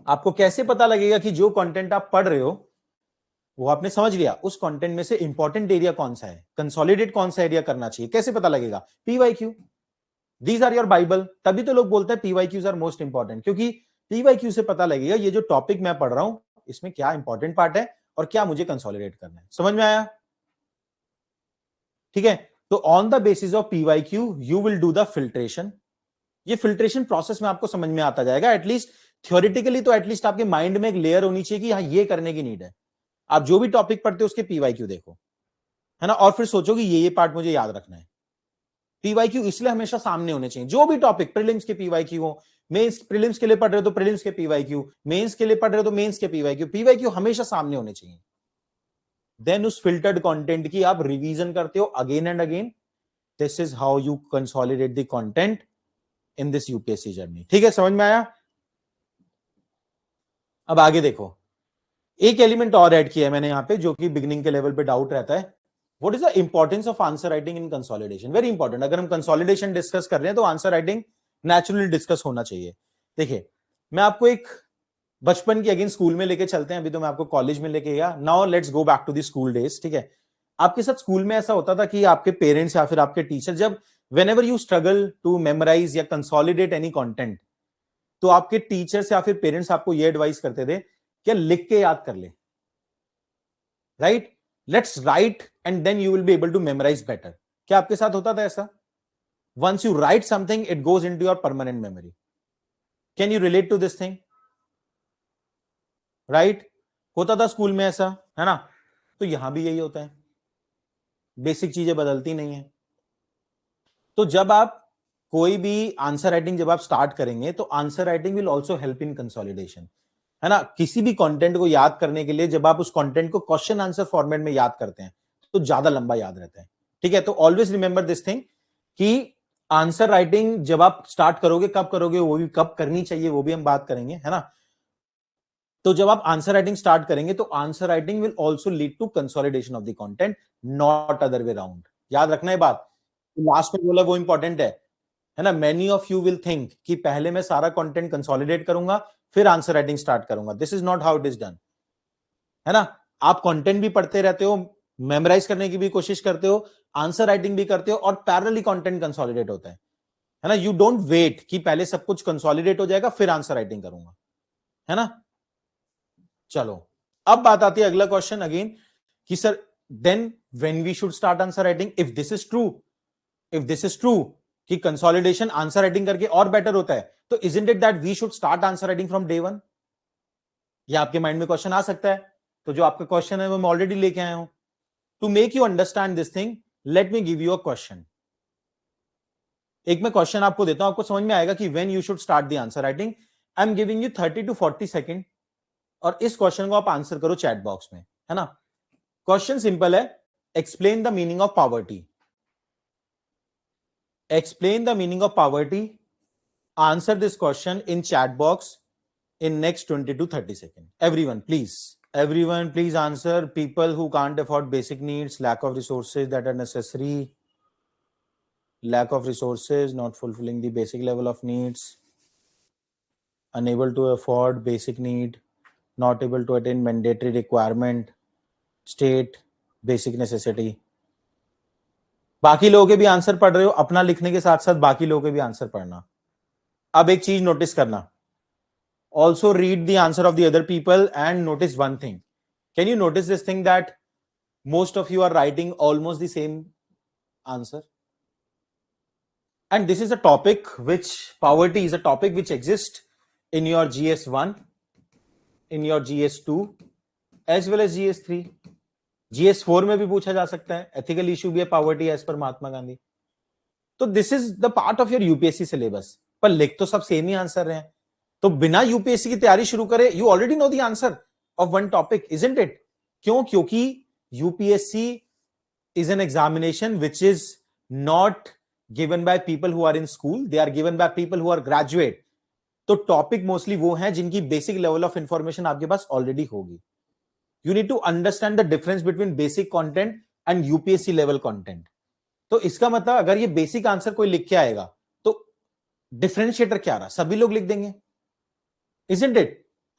आपको कैसे पता लगेगा कि जो कंटेंट आप पढ़ रहे हो वो आपने समझ लिया, उस कंटेंट में से इंपॉर्टेंट एरिया कौन सा है, कंसोलिडेट कौन सा एरिया करना चाहिए, कैसे पता लगेगा? PYQ, these are your Bible. तभी तो लोग बोलते हैं पीवाईक्यूज आर मोस्ट इंपॉर्टेंट, क्योंकि पीवाईक्यू से पता लगेगा ये जो टॉपिक मैं पढ़ रहा हूं इसमें क्या इंपॉर्टेंट पार्ट है और क्या मुझे कंसोलिडेट करना है। समझ में आया? ठीक है, तो on the basis of PYQ you will do the filtration. ये फिल्ट्रेशन प्रोसेस में आपको समझ में आता जाएगा, एटलीस्ट थ्योरेटिकली तो एटलीस्ट आपके माइंड में एक लेयर होनी चाहिए कि हाँ ये करने की नीड है। आप जो भी टॉपिक पढ़ते हो उसके पीवाईक्यू देखो, है ना, और फिर सोचो कि ये पार्ट मुझे याद रखना है। पीवाईक्यू इसलिए हमेशा सामने होने चाहिए, जो भी टॉपिक, प्रीलिम्स के पीवाईक्यू हो, मेंस प्रीलिम्स के लिए पढ़ रहे हो तो प्रीलिम्स के पीवाईक्यू, मेंस के लिए पढ़ रहे हो तो मेंस के पीवाईक्यू, पीवाईक्यू हमेशा सामने होने चाहिए। देन उस फिल्टर्ड कंटेंट की आप रिवीजन करते हो again and again. This is how you consolidate the content in this UPSC journey. ठीक है, समझ में आया? अब आगे देखो, एक एलिमेंट और ऐड किया है मैंने यहां पे जो कि बिगिनिंग के लेवल पे डाउट रहता है। What is the importance of answer writing in consolidation? Very important. अगर हम कंसोलिडेशन डिस्कस कर रहे हैं तो आंसर राइटिंग नेचुरली डिस्कस होना चाहिए। देखिए, मैं आपको एक बचपन की अगेन स्कूल में लेके चलते हैं, अभी तो मैं आपको कॉलेज में लेके गया। Now let's go back to the school days. ठीक है, आपके साथ स्कूल में ऐसा होता था कि आपके पेरेंट्स या फिर आपके टीचर जब whenever you struggle to memorize या consolidate any content, तो आपके टीचर्स या फिर पेरेंट्स आपको ये एडवाइस करते थे कि लिख के याद कर ले, right? Let's write and then you will be able to memorise better. क्या आपके साथ होता था ऐसा? Once you write something it goes into your permanent memory. Can you relate to this thing? Right, होता था स्कूल में ऐसा, है ना? तो यहां भी यही होता है, बेसिक चीजें बदलती नहीं है। तो जब आप कोई भी आंसर राइटिंग जब आप स्टार्ट करेंगे तो answer writing will also help in consolidation, है ना? किसी भी कंटेंट को याद करने के लिए जब आप उस कंटेंट को क्वेश्चन आंसर फॉर्मेट में याद करते हैं तो ज्यादा लंबा याद रहता है। ठीक है, तो ऑलवेज रिमेंबर दिस थिंग कि आंसर राइटिंग जब आप स्टार्ट करोगे, कब करोगे, वो भी कब करनी चाहिए वो भी हम बात करेंगे, है ना? तो जब आप आंसर राइटिंग स्टार्ट करेंगे तो answer writing will also lead to consolidation of the content, not other way round. याद रखना है बात, लास्ट में बोला वो इंपॉर्टेंट है ना? Many of you will think कि पहले मैं सारा कंटेंट कंसोलिडेट करूंगा फिर आंसर राइटिंग स्टार्ट करूंगा। This is not how it is done, है ना? आप कंटेंट भी पढ़ते रहते हो, मेमोराइज करने की भी कोशिश करते हो, आंसर राइटिंग भी करते हो, और पैरेलली कंटेंट कंसोलिडेट होता है ना। यू डोंट वेट कि पहले सब कुछ कंसोलिडेट हो जाएगा फिर आंसर राइटिंग करूंगा, है ना। चलो अब बात आती है अगला क्वेश्चन अगेन कि sir then when we should start answer writing if this is true, if this is true कि कंसोलिडेशन आंसर राइटिंग करके और बेटर होता है, तो isn't it that we should start answer writing from day one? ये आपके mind में question आ सकता है। तो जो आपका क्वेश्चन है वो मैं ऑलरेडी लेके आया हूं। To make you understand this thing, let me give you a question. एक मैं क्वेश्चन आपको देता हूं, आपको समझ में आएगा कि when you should start the answer writing. I am giving you 30 to 40 second, और इस क्वेश्चन को आप आंसर करो चैट बॉक्स में, है ना। क्वेश्चन सिंपल है, explain the meaning of poverty. Explain the meaning of poverty, answer this question in chat box in next 20 to 30 seconds. Everyone please answer. People who can't afford basic needs, lack of resources that are necessary, lack of resources, not fulfilling the basic level of needs, unable to afford basic need, not able to attain mandatory requirement, state basic necessity. बाकी लोगों के भी answer पढ़ रहे हो, अपना लिखने के साथ साथ बाकी लोगों के भी आंसर पढ़ना। अब एक चीज नोटिस करना, also read the answer of the other people and notice one thing. Can you notice this thing that most of you are writing almost the same answer? And this is a topic which, poverty is a topic which exists in your GS1, in your GS2 as well as GS3. GS4 में भी पूछा जा सकता है, ethical issue भी है poverty as per Mahatma Gandhi. तो this is the part of your UPSC syllabus, पर लिख तो सब सेम ही आंसर रहे हैं। तो बिना यूपीएससी की तैयारी शुरू करे, you already know the answer of one topic, isn't it? क्यों? क्योंकि UPSC is an examination which is not given by people who are in school, they are given by people who are graduate. तो topic mostly वो हैं जिनकी basic level of information आपके पास already होगी। You need to understand the difference between basic content and UPSC level content. तो इसका मतलब अगर ये बेसिक आंसर कोई लिख के आएगा तो डिफरेंशिएटर क्या रहा? सभी लोग लिख देंगे, Isn't it?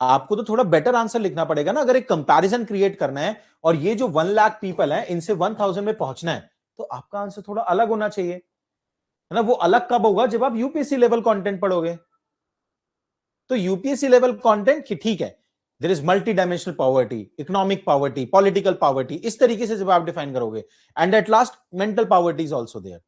आपको तो थोड़ा बेटर आंसर लिखना पड़ेगा ना, अगर एक कंपैरिजन क्रिएट करना है और ये जो 1 लाख पीपल हैं इनसे 1000 में पहुंचना है, तो आपका आंसर थोड़ा अलग होना चाहिए, है ना। वो अलग कब होगा? जब आप यूपीएससी लेवल कंटेंट पढ़ोगे। तो यूपीएससी लेवल कंटेंट ठीक है, there is multi dimensional poverty, economic poverty, political poverty, इस तरीके से जब आप डिफाइन करोगे, and at last mental poverty is also there.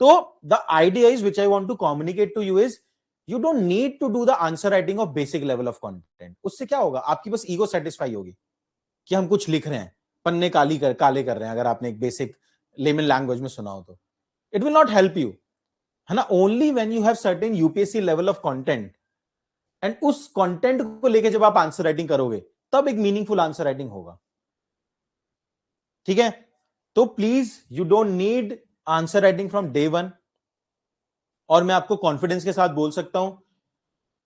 तो the idea is which I want to communicate to you is you don't need to do the answer writing of basic level of content. उससे क्या होगा? आपकी बस ego satisfy होगी कि हम कुछ लिख रहे हैं, पन्ने काले कर रहे हैं, अगर आपने एक बेसिक लेमन लैंग्वेज में सुना हो तो। It will not help you, है ना। Only when you have certain UPSC level of content, and उस कंटेंट को लेके जब आप आंसर राइटिंग करोगे तब एक मीनिंगफुल आंसर राइटिंग होगा, ठीक है। तो please you don't need answer writing from day one. और मैं आपको कॉन्फिडेंस के साथ बोल सकता हूं,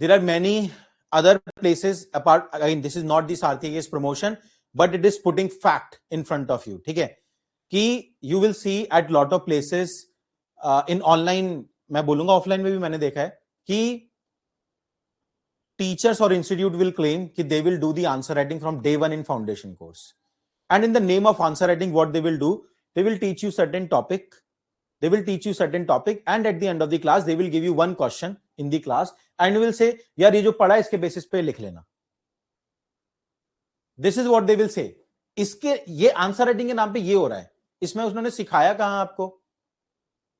there are many other places apart, again this is not the Sarathi case promotion, but it is putting fact in front of you, ठीक है, कि you will see at lot of places in online, मैं बोलूंगा offline में भी मैंने देखा है कि टीचर्स और इंस्टीट्यूट विल क्लेम कि they will do the answer writing from day one in foundation course, and in the name of answer writing what they will do, they will teach you certain topic, they will teach you certain topic, and at the end of the class they will give you one question in the class and will say यार ये जो पढ़ा है इसके basis पे लिख लेना। This is what they will say. इसके ये आंसर राइटिंग के नाम पे ये हो रहा है, इसमें उन्होंने सिखाया कहां आपको?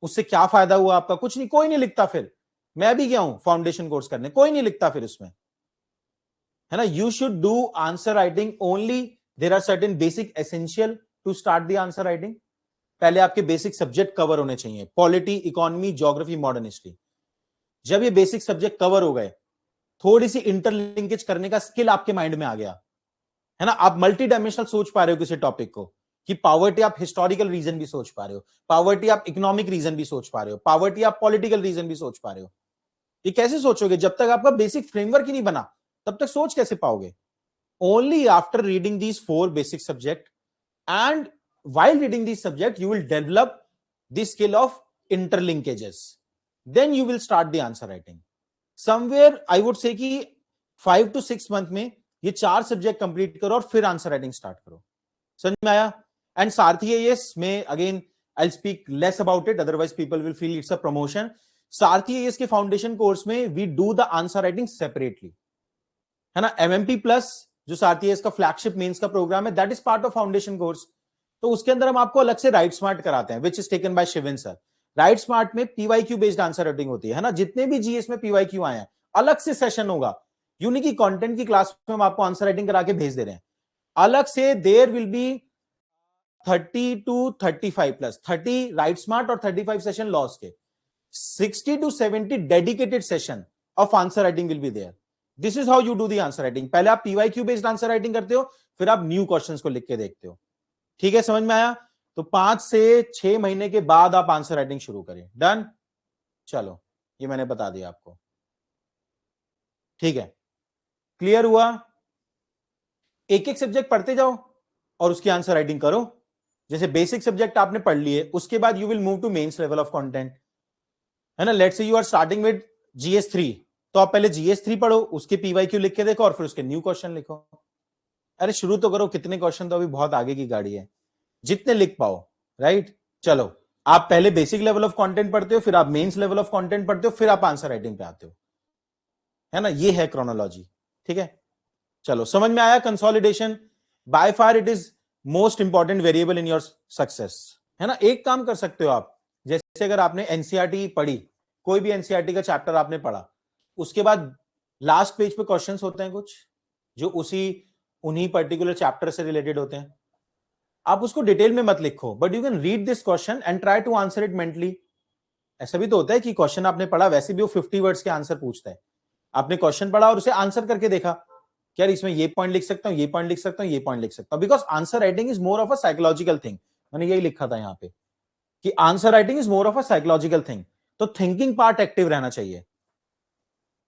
उससे क्या फायदा हुआ आपका? कुछ नहीं, कोई नहीं लिखता। फिर मैं भी गया हूं फाउंडेशन कोर्स करने, कोई नहीं लिखता फिर उसमें, है ना। You should do answer writing only, there are certain basic essential to start the answer writing. पहले आपके बेसिक सब्जेक्ट कवर होने चाहिए, polity, economy, geography, modern history. जब ये बेसिक सब्जेक्ट कवर हो गए, थोड़ी सी इंटरलिंकेज करने का स्किल आपके माइंड में आ गया, है ना। आप मल्टी डायमेंशनल सोच पा रहे हो किसी टॉपिक को, कि पॉवर्टी आप हिस्टोरिकल रीजन भी सोच पा रहे हो, पॉवर्टी आप इकोनॉमिक रीजन भी सोच पा रहे हो, पॉवर्टी आप पॉलिटिकल रीजन भी सोच पा रहे हो। ये कैसे सोचोगे? जब तक आपका बेसिक फ्रेमवर्क ही नहीं बना तब तक सोच कैसे पाओगे? Only after reading these 4 basic subject, and while reading this subject you will develop the skill of interlinkages, then you will start the answer writing. Somewhere I would say कि 5 to 6 month में ये 4 subject complete करो और फिर answer writing start करो। समझ में आया? एंड सारथी एएस में again I speak less about it, otherwise people will feel it's a promotion. Sarthi IAS के फाउंडेशन कोर्स में we do the answer writing separately, है ना। एमएमपी प्लस जो सारथी एएस का फ्लैगशिप मेंस का प्रोग्राम है, that is part of foundation course. तो उसके अंदर हम आपको अलग से राइट स्मार्ट कराते हैं, which is taken by Shivin sir. Right smart में पीवाईक्यू बेस्ड आंसर राइटिंग होती है ना। जितने भी जीएस में पीवाईक्यू आए हैं, अलग से सेशन होगा। यूनिक की कंटेंट की क्लास में हम आपको आंसर राइटिंग करा के भेज दे रहे हैं अलग से। There will be 30 to 35 plus 30 write smart और 35 सेशन लॉस के, 60 to 70 dedicated session of answer writing will be there. This is how you do the answer writing. पहले आप पीवाईक्यू बेस्ड आंसर राइटिंग करते हो, फिर आप न्यू क्वेश्चंस को लिख के देखते हो। ठीक है, समझ में आया? तो 5 से 6 महीने के बाद आप आंसर राइटिंग शुरू करें। डन? चलो, ये मैंने बता दिया आपको। ठीक है, क्लियर हुआ? एक एक सब्जेक्ट पढ़ते जाओ और उसकी आंसर राइटिंग करो। जैसे बेसिक सब्जेक्ट आपने पढ़ लिए, उसके बाद you will move to mains level of content, है ना। Let's say you are starting with GS 3, तो आप पहले जीएस 3 पढ़ो, उसके पीवाईक्यू लिख के देखो और फिर उसके न्यू क्वेश्चन लिखो। अरे शुरू तो करो, कितने क्वेश्चन तो अभी बहुत आगे की गाड़ी है, जितने लिख पाओ, राइट। चलो, आप पहले बेसिक लेवल ऑफ कंटेंट पढ़ते हो, फिर आप मेंस लेवल ऑफ कंटेंट पढ़ते हो, फिर आप आंसर राइटिंग पे आते हो, है ना। ये है क्रोनोलॉजी। ठीक है, चलो समझ में आया? Consolidation by far it is most important variable in your success, है ना। एक काम कर सकते हो आप, जैसे अगर आपने एनसीईआरटी पढ़ी, कोई भी एनसीईआरटी का चैप्टर आपने पढ़ा, उसके बाद लास्ट पेज पे क्वेश्चंस होते हैं कुछ जो उन्हीं पर्टिकुलर चैप्टर से रिलेटेड होते हैं। आप उसको डिटेल में मत लिखो, but you can read this question and try to answer it mentally. ऐसा भी तो होता है कि क्वेश्चन आपने पढ़ा, वैसे भी वो 50 वर्ड्स के आंसर पूछता है। आपने क्वेश्चन पढ़ा और उसे आंसर करके देखा, यार इसमें ये पॉइंट लिख सकता हूं, ये पॉइंट लिख सकता हूं, ये पॉइंट लिख सकता हूं। Because answer writing is more of a psychological thing. मैंने यही लिखा था यहां पे कि answer writing is more of a psychological thing. तो थिंकिंग पार्ट एक्टिव रहना चाहिए।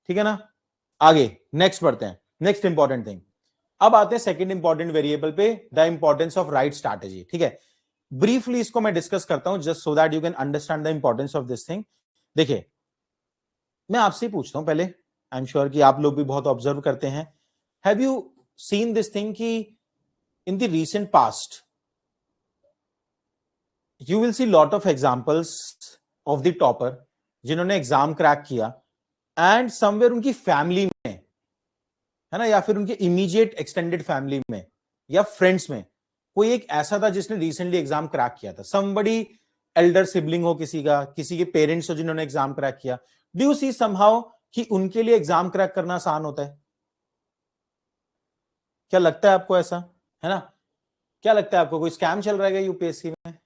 ठीक है ना। आगे नेक्स्ट बढ़ते हैं, नेक्स्ट इंपॉर्टेंट थिंग। अब आते हैं सेकंड इंपॉर्टेंट वेरिएबल पे, the importance of right strategy. ठीक है, ब्रीफली इसको मैं डिस्कस करता हूं just so that you can understand the importance of this thing. देखिए, मैं आपसे ही पूछता हूं पहले, आई एम श्योर कि आप लोग भी बहुत ऑब्जर्व करते हैं। Have you seen this thing कि in the recent past you will see lot of examples of the topper जिन्होंने एग्जाम क्रैक किया एंड समवेयर उनकी फैमिली में, है ना, या फिर उनके इमीडिएट एक्सटेंडेड फैमिली में या फ्रेंड्स में कोई एक ऐसा था जिसने रिसेंटली एग्जाम क्रैक किया था। समबडी एल्डर सिबलिंग हो किसी का, किसी के पेरेंट्स हो जिन्होंने एग्जाम क्रैक किया। डू यू सी समहाउ कि उनके लिए एग्जाम क्रैक करना आसान होता है? क्या लगता है आपको ऐसा, है ना? क्या लगता है आपको कोई स्कैम चल रहा है यूपीएससी में?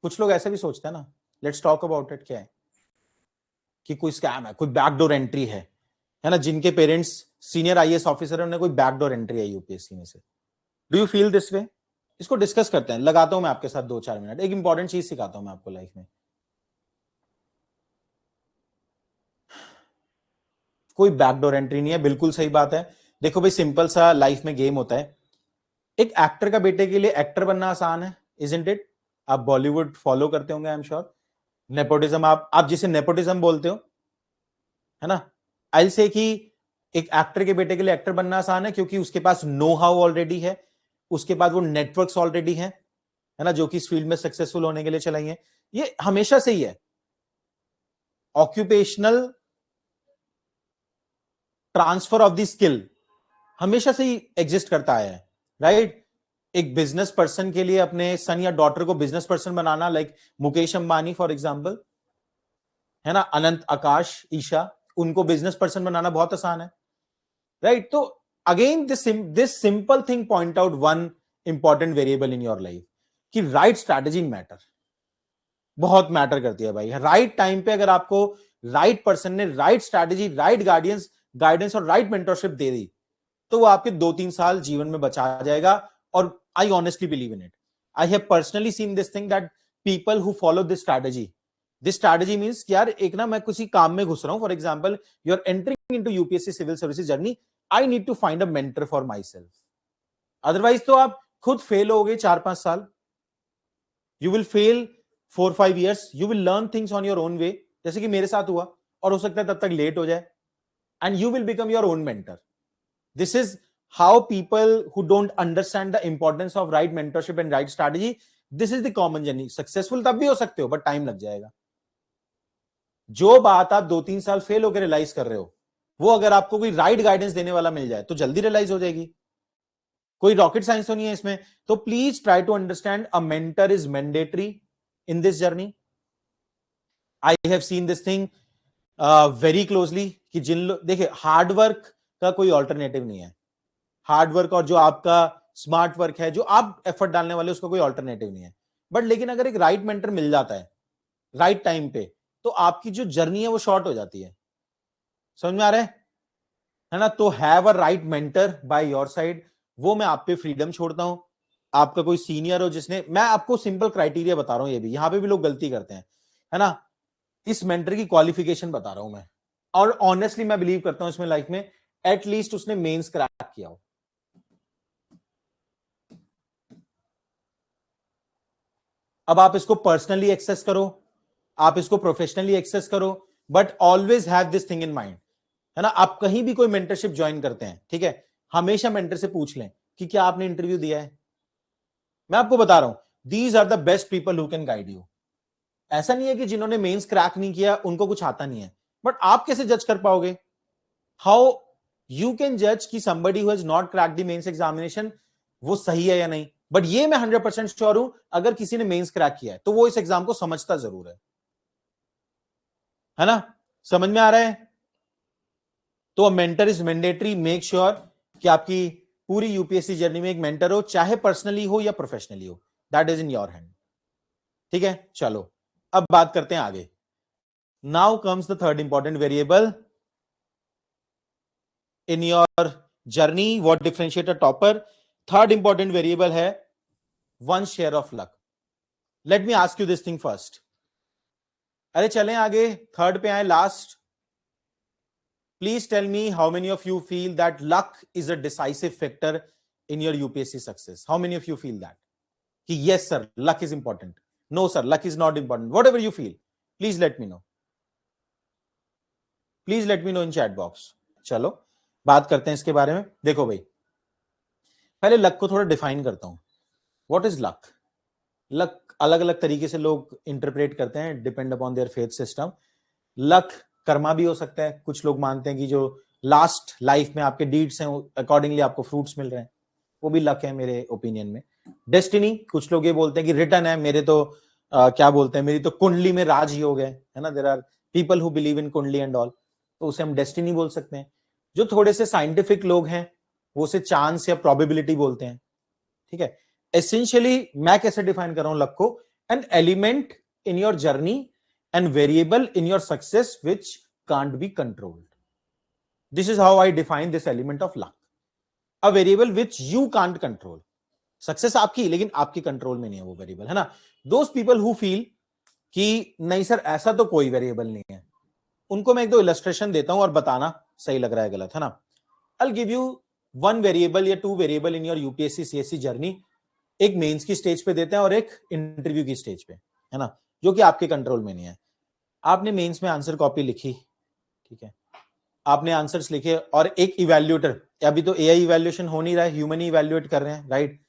कुछ लोग ऐसा भी सोचते हैं ना। Let's talk about it. क्या है कि कोई स्कैम है, कोई बैकडोर एंट्री है ना, जिनके पेरेंट्स सीनियर आईएएस ऑफिसर है, उन्हें कोई बैकडोर एंट्री है यूपीएससी में से। Do you feel this way? इसको डिस्कस करते हैं, लगाता हूं मैं आपके साथ 2-4 मिनट। एक इंपॉर्टेंट चीज सिखाता हूं मैं आपको लाइफ में। कोई बैकडोर एंट्री नहीं है, बिल्कुल सही बात है। देखो भाई, सिंपल सा लाइफ में गेम होता है। एक एक्टर का बेटे के लिए एक्टर बनना आसान है, इजंट इट? आप बॉलीवुड फॉलो करते होंगे, आई एम श्योर। नेपोटिज्म, आप जिसे नेपोटिज्म बोलते हो, है ना। आई से कि एक एक्टर के बेटे के लिए एक्टर बनना आसान है क्योंकि उसके पास नो हाउ ऑलरेडी है, उसके पास वो नेटवर्क्स ऑलरेडी है ना, जो कि इस फील्ड में सक्सेसफुल होने के लिए चाहिए। ये हमेशा से ही है। Occupational transfer of the skill हमेशा से ही एग्जिस्ट करता आया है, राइट। एक बिजनेस पर्सन के लिए अपने सन या डॉटर को business person banana, like Mukesh Ambani for example, है ना, अनंत, आकाश, ईशा, उनको बिजनेस पर्सन बनाना बहुत आसान है, राइट। तो again this simple thing point out one important variable in your life कि राइट स्ट्रैटेजी मैटर, बहुत मैटर करती है भाई। राइट टाइम पे अगर आपको राइट पर्सन ने राइट स्ट्रैटेजी, राइट गाइडेंस और राइट मेंटरशिप दे दी, तो वो आपके 2-3 साल जीवन में बचा जाएगा। और आई honestly believe in it. I have personally scene this thing that people who follow this strategy means यार, एक ना मैं किसी काम में घुस रहा हूं, for example you are entering into UPSC civil services journey, I need to find a mentor for my self. Otherwise तो आप खुद फेल होगे 4-5 साल, you will fail 4-5 years, you will learn things on your own way, जैसे कि मेरे साथ हुआ, और हो सकता है तब तक लेट हो जाए, and you will become your own mentor. This is how people who don't understand the importance of right mentorship and right strategy, this is the common journey. Successful तब भी हो सकते हो बट टाइम लग जाएगा. जो बात आप 2-3 साल फेल होकर रियलाइज कर रहे हो, वो अगर आपको कोई राइट गाइडेंस देने वाला मिल जाए तो जल्दी रियलाइज हो जाएगी. कोई रॉकेट साइंस तो नहीं है इसमें. तो please try to understand a mentor is mandatory in this journey. I have seen this thing very closely कि जिन लोग, देखिए हार्डवर्क का कोई ऑल्टरनेटिव नहीं है. हार्डवर्क और जो आपका स्मार्ट वर्क है, जो आप एफर्ट डालने वाले, उसका कोई ऑल्टरनेटिव नहीं है. बट लेकिन अगर एक राइट मेंटर मिल जाता है राइट टाइम पे, तो आपकी जो जर्नी है वो शॉर्ट हो जाती है. समझ में आ रहा है ना. तो have a right mentor by your side. वो मैं आप पे फ्रीडम छोड़ता हूं. आपका कोई सीनियर हो जिसने, मैं आपको सिंपल क्राइटेरिया बता रहा हूं, ये भी यहां पे भी लोग गलती करते हैं, है ना. इस मेंटर की क्वालिफिकेशन बता रहा हूं मैं, और ऑनेस्टली मैं बिलीव करता हूं इसमें लाइफ में एटलीस्ट उसने मेंस क्रैक किया हो. अब आप इसको पर्सनली एक्सेस करो, आप इसको प्रोफेशनली एक्सेस करो, but always have this thing in mind, है ना. आप कहीं भी कोई मेंटरशिप ज्वाइन करते हैं, ठीक है, हमेशा मेंटर से पूछ लें कि क्या आपने इंटरव्यू दिया है. मैं आपको बता रहा हूं, these are the best people who can guide you. ऐसा नहीं है कि जिन्होंने मेंस क्रैक नहीं किया उनको कुछ आता नहीं है, बट आप कैसे जज कर पाओगे. हाउ यू कैन जज कि somebody who has not cracked the mains examination वो सही है या नहीं. बट ये मैं 100% श्योर हूं, अगर किसी ने मेंस क्रैक किया है तो वो इस एग्जाम को समझता जरूर है ना. समझ में आ रहा है. तो mentor is mandatory. Make sure कि आपकी पूरी यूपीएससी जर्नी में एक मेंटर हो, चाहे पर्सनली हो या प्रोफेशनली हो. That is in your hand. ठीक है, चलो अब बात करते हैं आगे. Now comes the third important variable in your journey. What differentiate a topper? Third important variable है one share of luck. Let me ask you this thing first. अरे चलें आगे, थर्ड पे आए, last. Please tell me how many of you feel that luck is a decisive factor in your UPSC success. How many of you feel that? कि yes sir, luck is important. No sir, luck is not important. Whatever you feel, please let me know. Please let me know in chat box. चलो बात करते हैं इसके बारे में. देखो भाई, पहले लक को थोड़ा डिफाइन करता हूं. What is luck? लक अलग अलग तरीके से लोग इंटरप्रेट करते हैं, depend upon their faith system. Luck Karma भी हो सकता है. कुछ लोग मानते हैं कि जो लास्ट लाइफ में आपके डीड्स हैं अकॉर्डिंगली आपको फ्रूट्स मिल रहे हैं, वो भी लक है मेरे ओपिनियन में. डेस्टिनी, कुछ लोग ये बोलते हैं कि रिटर्न है, मेरे तो क्या बोलते हैं, मेरी तो कुंडली में राज योग है ना. There are people who believe in kundli and all, तो उसे हम डेस्टिनी बोल सकते हैं. जो थोड़े से साइंटिफिक लोग हैं वो उसे चांस या प्रोबेबिलिटी बोलते हैं. ठीक है. एसेंशियली मैं कैसे डिफाइन कर रहा हूं लक को? An element in your journey and variable in your success which can't be controlled. This is how I define this element of luck. A variable which you can't control. Success आपकी, लेकिन आपके control में नहीं है वो variable, है ना. Those people who feel कि नहीं सर ऐसा तो कोई वेरिएबल नहीं है, उनको मैं एक दो इलस्ट्रेशन देता हूं और बताना सही लग रहा है गलत, है ना. I will give you one variable या two variable in your UPSC CSC journey. एक मेंस की स्टेज पे देते हैं और एक इंटरव्यू की स्टेज पे, है ना, जो कि आपके कंट्रोल में नहीं है. आपने मेंस में आंसर कॉपी लिखी, ठीक है, आपने आंसर्स लिखे, और एक इवैल्यूएटर, अभी तो एआई इवैल्यूएशन हो नहीं रहा है, ह्यूमन ही इवैल्यूएट कर रहे हैं, राइट.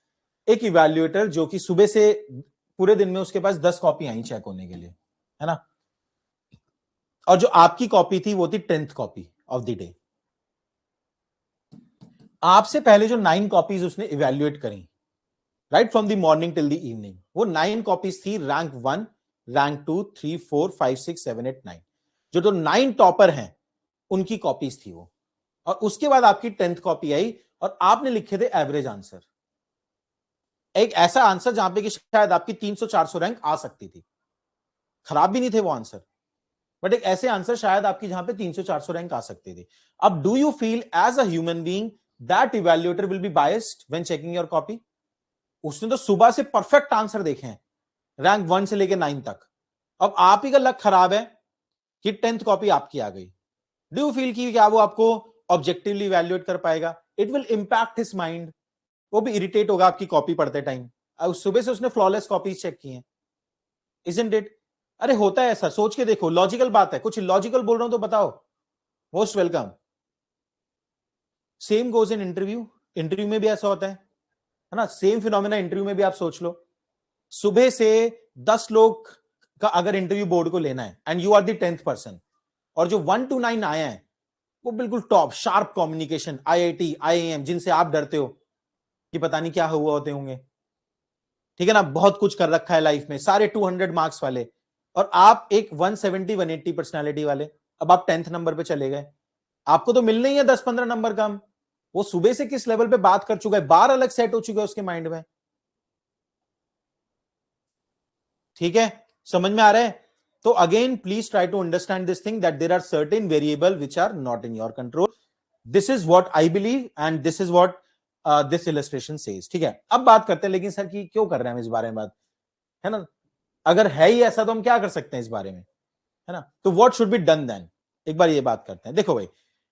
एक इवैल्यूएटर जो कि सुबह से पूरे दिन में उसके पास 10 कॉपी आई चेक होने के लिए, है ना, और जो आपकी कॉपी थी वो थी 10th copy of the day. आपसे पहले जो 9 कॉपीज उसने इवैल्यूएट करी, right, from the morning till the evening, वो 9 कॉपीज थी रैंक 1, रैंक 2, 3, 4, 5, 6, 7, 8, 9. जो 9 टॉपर हैं उनकी कॉपीज थी वो. और उसके बाद आपकी 10th कॉपी आई और आपने लिखे थे एवरेज आंसर. एक ऐसा आंसर जहां पे कि शायद आपकी 300-400 रैंक आ सकती थी. खराब भी नहीं थे वो आंसर, बट एक ऐसे आंसर शायद आपकी जहां पे 300-400 रैंक आ सकती थी. अब do you feel as a human being that evaluator will be biased when checking your copy? उसने तो सुबह से परफेक्ट आंसर देखे हैं रैंक 1 से लेके 9 तक. अब आप ही का लक खराब है कि 10th कॉपी आपकी आ गई. डू यू फील कि क्या वो आपको ऑब्जेक्टिवली इवैल्यूएट कर पाएगा? It will impact his mind. वो भी इरिटेट होगा आपकी कॉपी पढ़ते टाइम. सुबह से उसने फ्लॉलेस कॉपीज चेक की हैं, इजंट इट? अरे होता है ऐसा, सोच के देखो, लॉजिकल बात है. कुछ लॉजिकल बोल रहा हूं तो बताओ. Most welcome. Same goes in interview. Interview में भी ऐसा होता है ना, सेम फिनोमेना इंटरव्यू में भी आप सोच लो, सुबह से 10 लोग का अगर इंटरव्यू बोर्ड को लेना है and you are the 10th person, और जो 1 to 9 आया है वो बिल्कुल top sharp communication IIT IIM जिनसे आप डरते हो कि पता नहीं क्या हुआ होते होंगे, ठीक है ना, बहुत कुछ कर रखा है लाइफ में, सारे 200 मार्क्स वाले, और आप एक 170 180 पर्सनालिटी वाले, अब आप 10th नंबर पे चले गए, आपको तो मिलने ही है 10-15 नंबर कम। वो सुबह से किस लेवल पे बात कर चुका है, बार अलग सेट हो चुका है उसके माइंड में, ठीक है, समझ में आ रहा है। तो again please try to understand this thing that there are certain variable which are not in your control. This is what I believe and this is what this illustration says, ठीक है। अब बात करते हैं लेकिन सर की क्यों कर रहे हैं हम इस बारे में बात, है ना, अगर है ही ऐसा तो हम क्या कर सकते हैं इस बारे में, है ना, तो what should be done then, एक बार ये बात करते हैं। देखो भाई,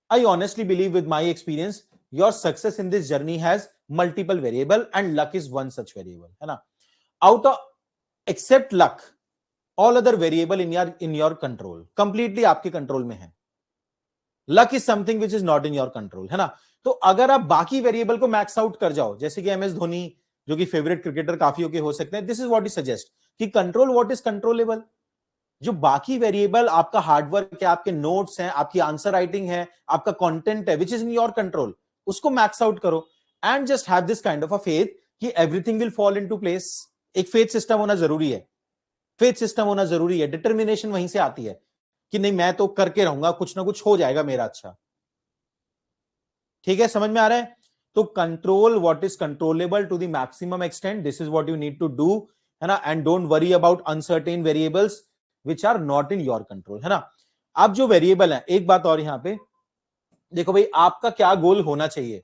I honestly believe with my experience your success in this journey has multiple variable and luck is one such variable, है ना, out of except luck all other variable in your control, completely आपके control में है। Luck is something which is not in your control, है ना। तो अगर आप बाकी वेरिएबल को मैक्स आउट कर जाओ, जैसे कि MS धोनी जो कि फेवरेट क्रिकेटर काफियों के हो सकते हैं, this is what is suggest कि कंट्रोल व्हाट इज कंट्रोलेबल, जो बाकी वेरिएबल आपका हार्डवर्क है, आपके नोट्स हैं, आपकी आंसर राइटिंग है, आपका कंटेंट है which is in your control, उसको मैक्स आउट करो and just have this kind of a faith कि everything will fall into place. एक फेथ सिस्टम होना जरूरी है, फेथ सिस्टम होना जरूरी है, डिटर्मिनेशन वहीं से आती है कि नहीं मैं तो करके रहूंगा, कुछ ना कुछ हो जाएगा मेरा अच्छा, ठीक है, समझ में आ रहा है। तो control what is controllable to the maximum extent, this is what you need to do, है ना, and don't worry about uncertain variables which are not in your control, है ना। अब जो वेरिएबल है, एक बात और यहां पे देखो भाई, आपका क्या गोल होना चाहिए,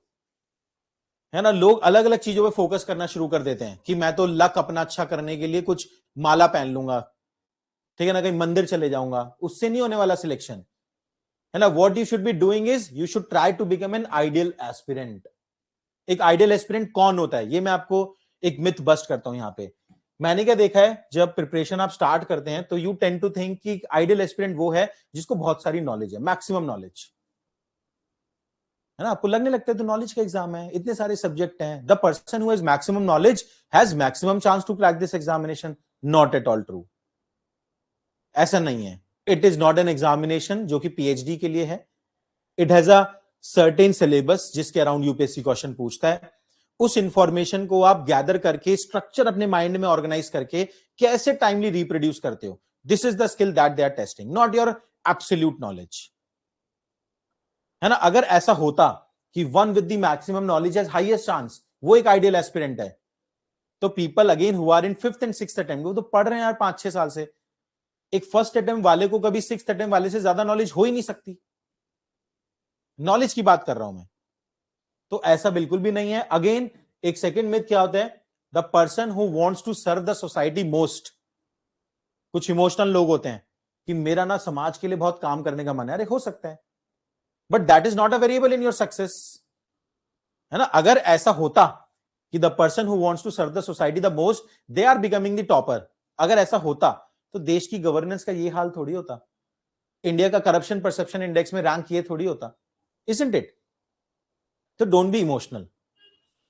है ना। लोग अलग अलग चीजों पे फोकस करना शुरू कर देते हैं कि मैं तो लक अपना अच्छा करने के लिए कुछ माला पहन लूंगा, ठीक है ना, कहीं मंदिर चले जाऊंगा, उससे नहीं होने वाला सिलेक्शन, है ना। What you should be doing is you should try to become an ideal aspirant. एक आइडियल एस्पिरेंट कौन होता है, ये मैं आपको एक मिथ बस्ट करता हूं यहां पे। मैंने क्या देखा है, जब प्रिपरेशन आप स्टार्ट करते हैं तो यू टेंड टू थिंक कि आइडियल एस्पिरेंट वो है जिसको बहुत सारी नॉलेज है, मैक्सिमम नॉलेज, है ना। आपको लगने लगता है तो नॉलेज का एग्जाम है, इतने सारे सब्जेक्ट हैं, the person who has maximum knowledge has maximum chance to crack this examination, not at all true, ऐसा नहीं है। It is not an examination जो कि PhD के लिए है, it has a certain syllabus जिसके अराउंड यूपीएससी क्वेश्चन पूछता है, उस इंफॉर्मेशन को आप गैदर करके स्ट्रक्चर अपने माइंड में ऑर्गेनाइज करके कैसे टाइमली रिप्रोड्यूस करते हो, this is the skill that they are testing, not your absolute knowledge, है ना। अगर ऐसा होता कि one with the maximum knowledge has highest chance, वो एक आइडियल एस्पिरेंट है, तो people again who are in 5th and 6th attempt, वो तो पढ़ रहे हैं यार 5-6 साल से, एक फर्स्ट अटेम्प्ट वाले को कभी 6th अटेम्प्ट वाले से ज्यादा नॉलेज हो ही नहीं सकती, नॉलेज की बात कर रहा हूं मैं, तो ऐसा बिल्कुल भी नहीं है। अगेन एक सेकंड मिथ क्या होता है, the person who wants to serve the society most, कुछ इमोशनल लोग होते हैं कि मेरा ना समाज के लिए बहुत काम करने का मन है, अरे हो सकता है, but that is not a variable in your success, है ना। अगर ऐसा होता कि the person who wants to serve the society the most they are becoming the topper, अगर ऐसा होता तो देश की गवर्नेंस का ये हाल थोड़ी होता, इंडिया का करप्शन परसेप्शन इंडेक्स में रैंक ये थोड़ी होता, इजंट इट। तो डोंट बी इमोशनल,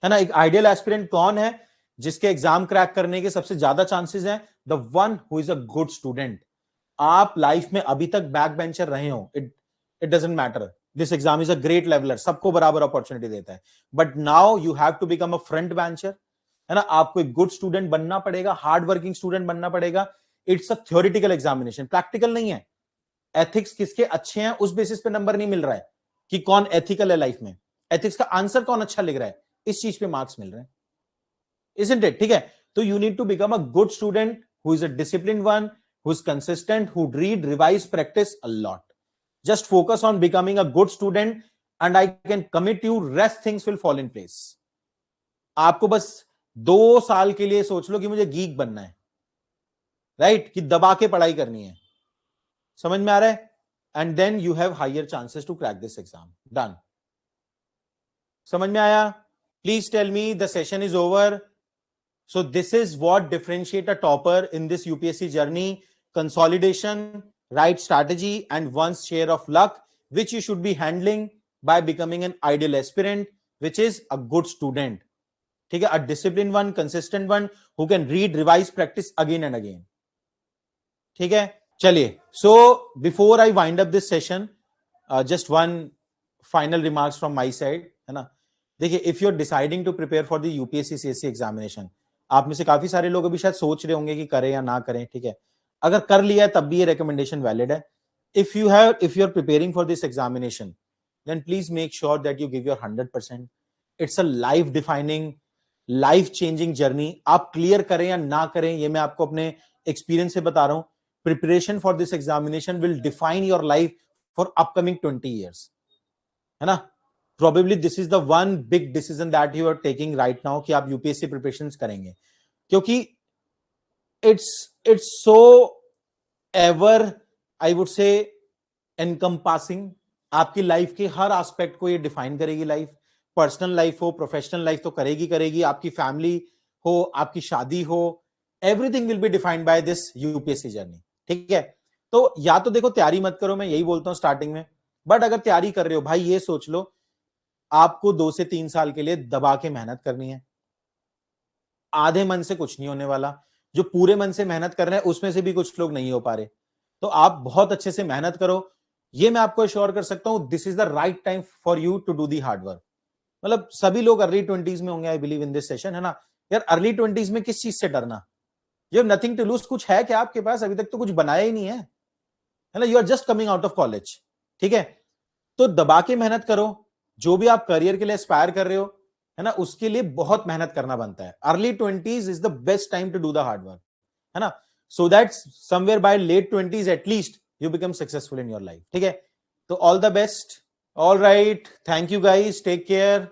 है ना। एक आइडियल एस्पिरेंट कौन है, जिसके एग्जाम क्रैक करने के सबसे ज्यादा चांसेस हैं, the one who is a good student. आप लाइफ में अभी तक बैक बेंचर रहे हो, it it doesn't matter, this exam is a great leveller, सबको बराबर अपॉर्चुनिटी देता है, but now you have to become a front bencher, है ना। आपको एक गुड स्टूडेंट बनना पड़ेगा, हार्ड वर्किंग स्टूडेंट बनना पड़ेगा। It's a theoretical examination, practical नहीं है। एथिक्स किसके अच्छे हैं उस बेसिस पे नंबर नहीं मिल रहा है कि कौन एथिकल है लाइफ में, एथिक्स का आंसर कौन अच्छा लिख रहा है, इस चीज पे मार्क्स मिल रहे हैं, isn't it, ठीक है। तो you need to become a good student who is a disciplined one, who is consistent, who read, revise, practice a lot. Just focus on becoming a good student and I can commit you rest things will fall in place. आपको बस 2 साल के लिए सोच लो कि मुझे geek बनना है, राइट, कि दबा के पढ़ाई करनी है, समझ में आ रहा है, and then you have higher chances to crack this exam, done, समझ में आया। Please tell me the session is over. So this is what differentiate a topper in this UPSC journey: consolidation, right strategy, and one's share of luck, which you should be handling by becoming an ideal aspirant. Which is a good student, ठीक है, a discipline one, consistent one, who can read, revise, practice again and again, ठीक है। चलिए, so before I wind up this session, just one final remarks from my side, है ना। देखिए, if you are deciding to prepare for the UPSC CSC examination, आप में से काफी सारे लोग अभी शायद सोच रहे होंगे कि करें या ना करें, ठीक है। अगर कर लिया है तब भी ये रिकमेंडेशन वैलिड है। if you are preparing for this examination, then please make sure that you give your 100%. it's a life defining, life changing journey. आप क्लियर करें या ना करें, ये मैं आपको अपने एक्सपीरियंस से बता रहा हूं। Preparation for this examination will define your life for upcoming 20 years, है ना। Probably this is the one big decision that you are taking right now कि आप यूपीएससी प्रिपरेशन करेंगे, क्योंकि it's so ever, I would say, encompassing. आपकी life के हर aspect को ये डिफाइन करेगी। लाइफ, पर्सनल लाइफ हो, प्रोफेशनल लाइफ तो करेगी, आपकी फैमिली हो, आपकी शादी हो, everything will be defined by this UPSC journey, ठीक है। तो या तो देखो तैयारी मत करो, मैं यही बोलता हूं स्टार्टिंग में, बट अगर तैयारी कर रहे हो भाई, ये सोच लो आपको 2 से 3 साल के लिए दबा के मेहनत करनी है। आधे मन से कुछ नहीं होने वाला। जो पूरे मन से मेहनत कर रहे हैं उसमें से भी कुछ लोग नहीं हो पा रहे, तो आप बहुत अच्छे से मेहनत करो। ये मैं आपको अश्योर कर सकता हूं, this is the right time for you to do the hard work. मतलब सभी लोग अर्ली 20s में होंगे, I believe in this session, है ना। यार अर्ली 20s में किस चीज से डरना, you have nothing to lose. कुछ है क्या आपके पास? अभी तक तो कुछ बनाया ही नहीं है ना। You are just coming out of college, ठीक है। तो दबा के मेहनत करो। जो भी आप करियर के लिए एस्पायर कर रहे हो, है ना, उसके लिए बहुत मेहनत करना बनता है। Early 20s is the best time to do the hard work, है ना, so that somewhere by late 20s at least you become successful in your life, ठीक है। तो all the best. All right, thank you guys, take care.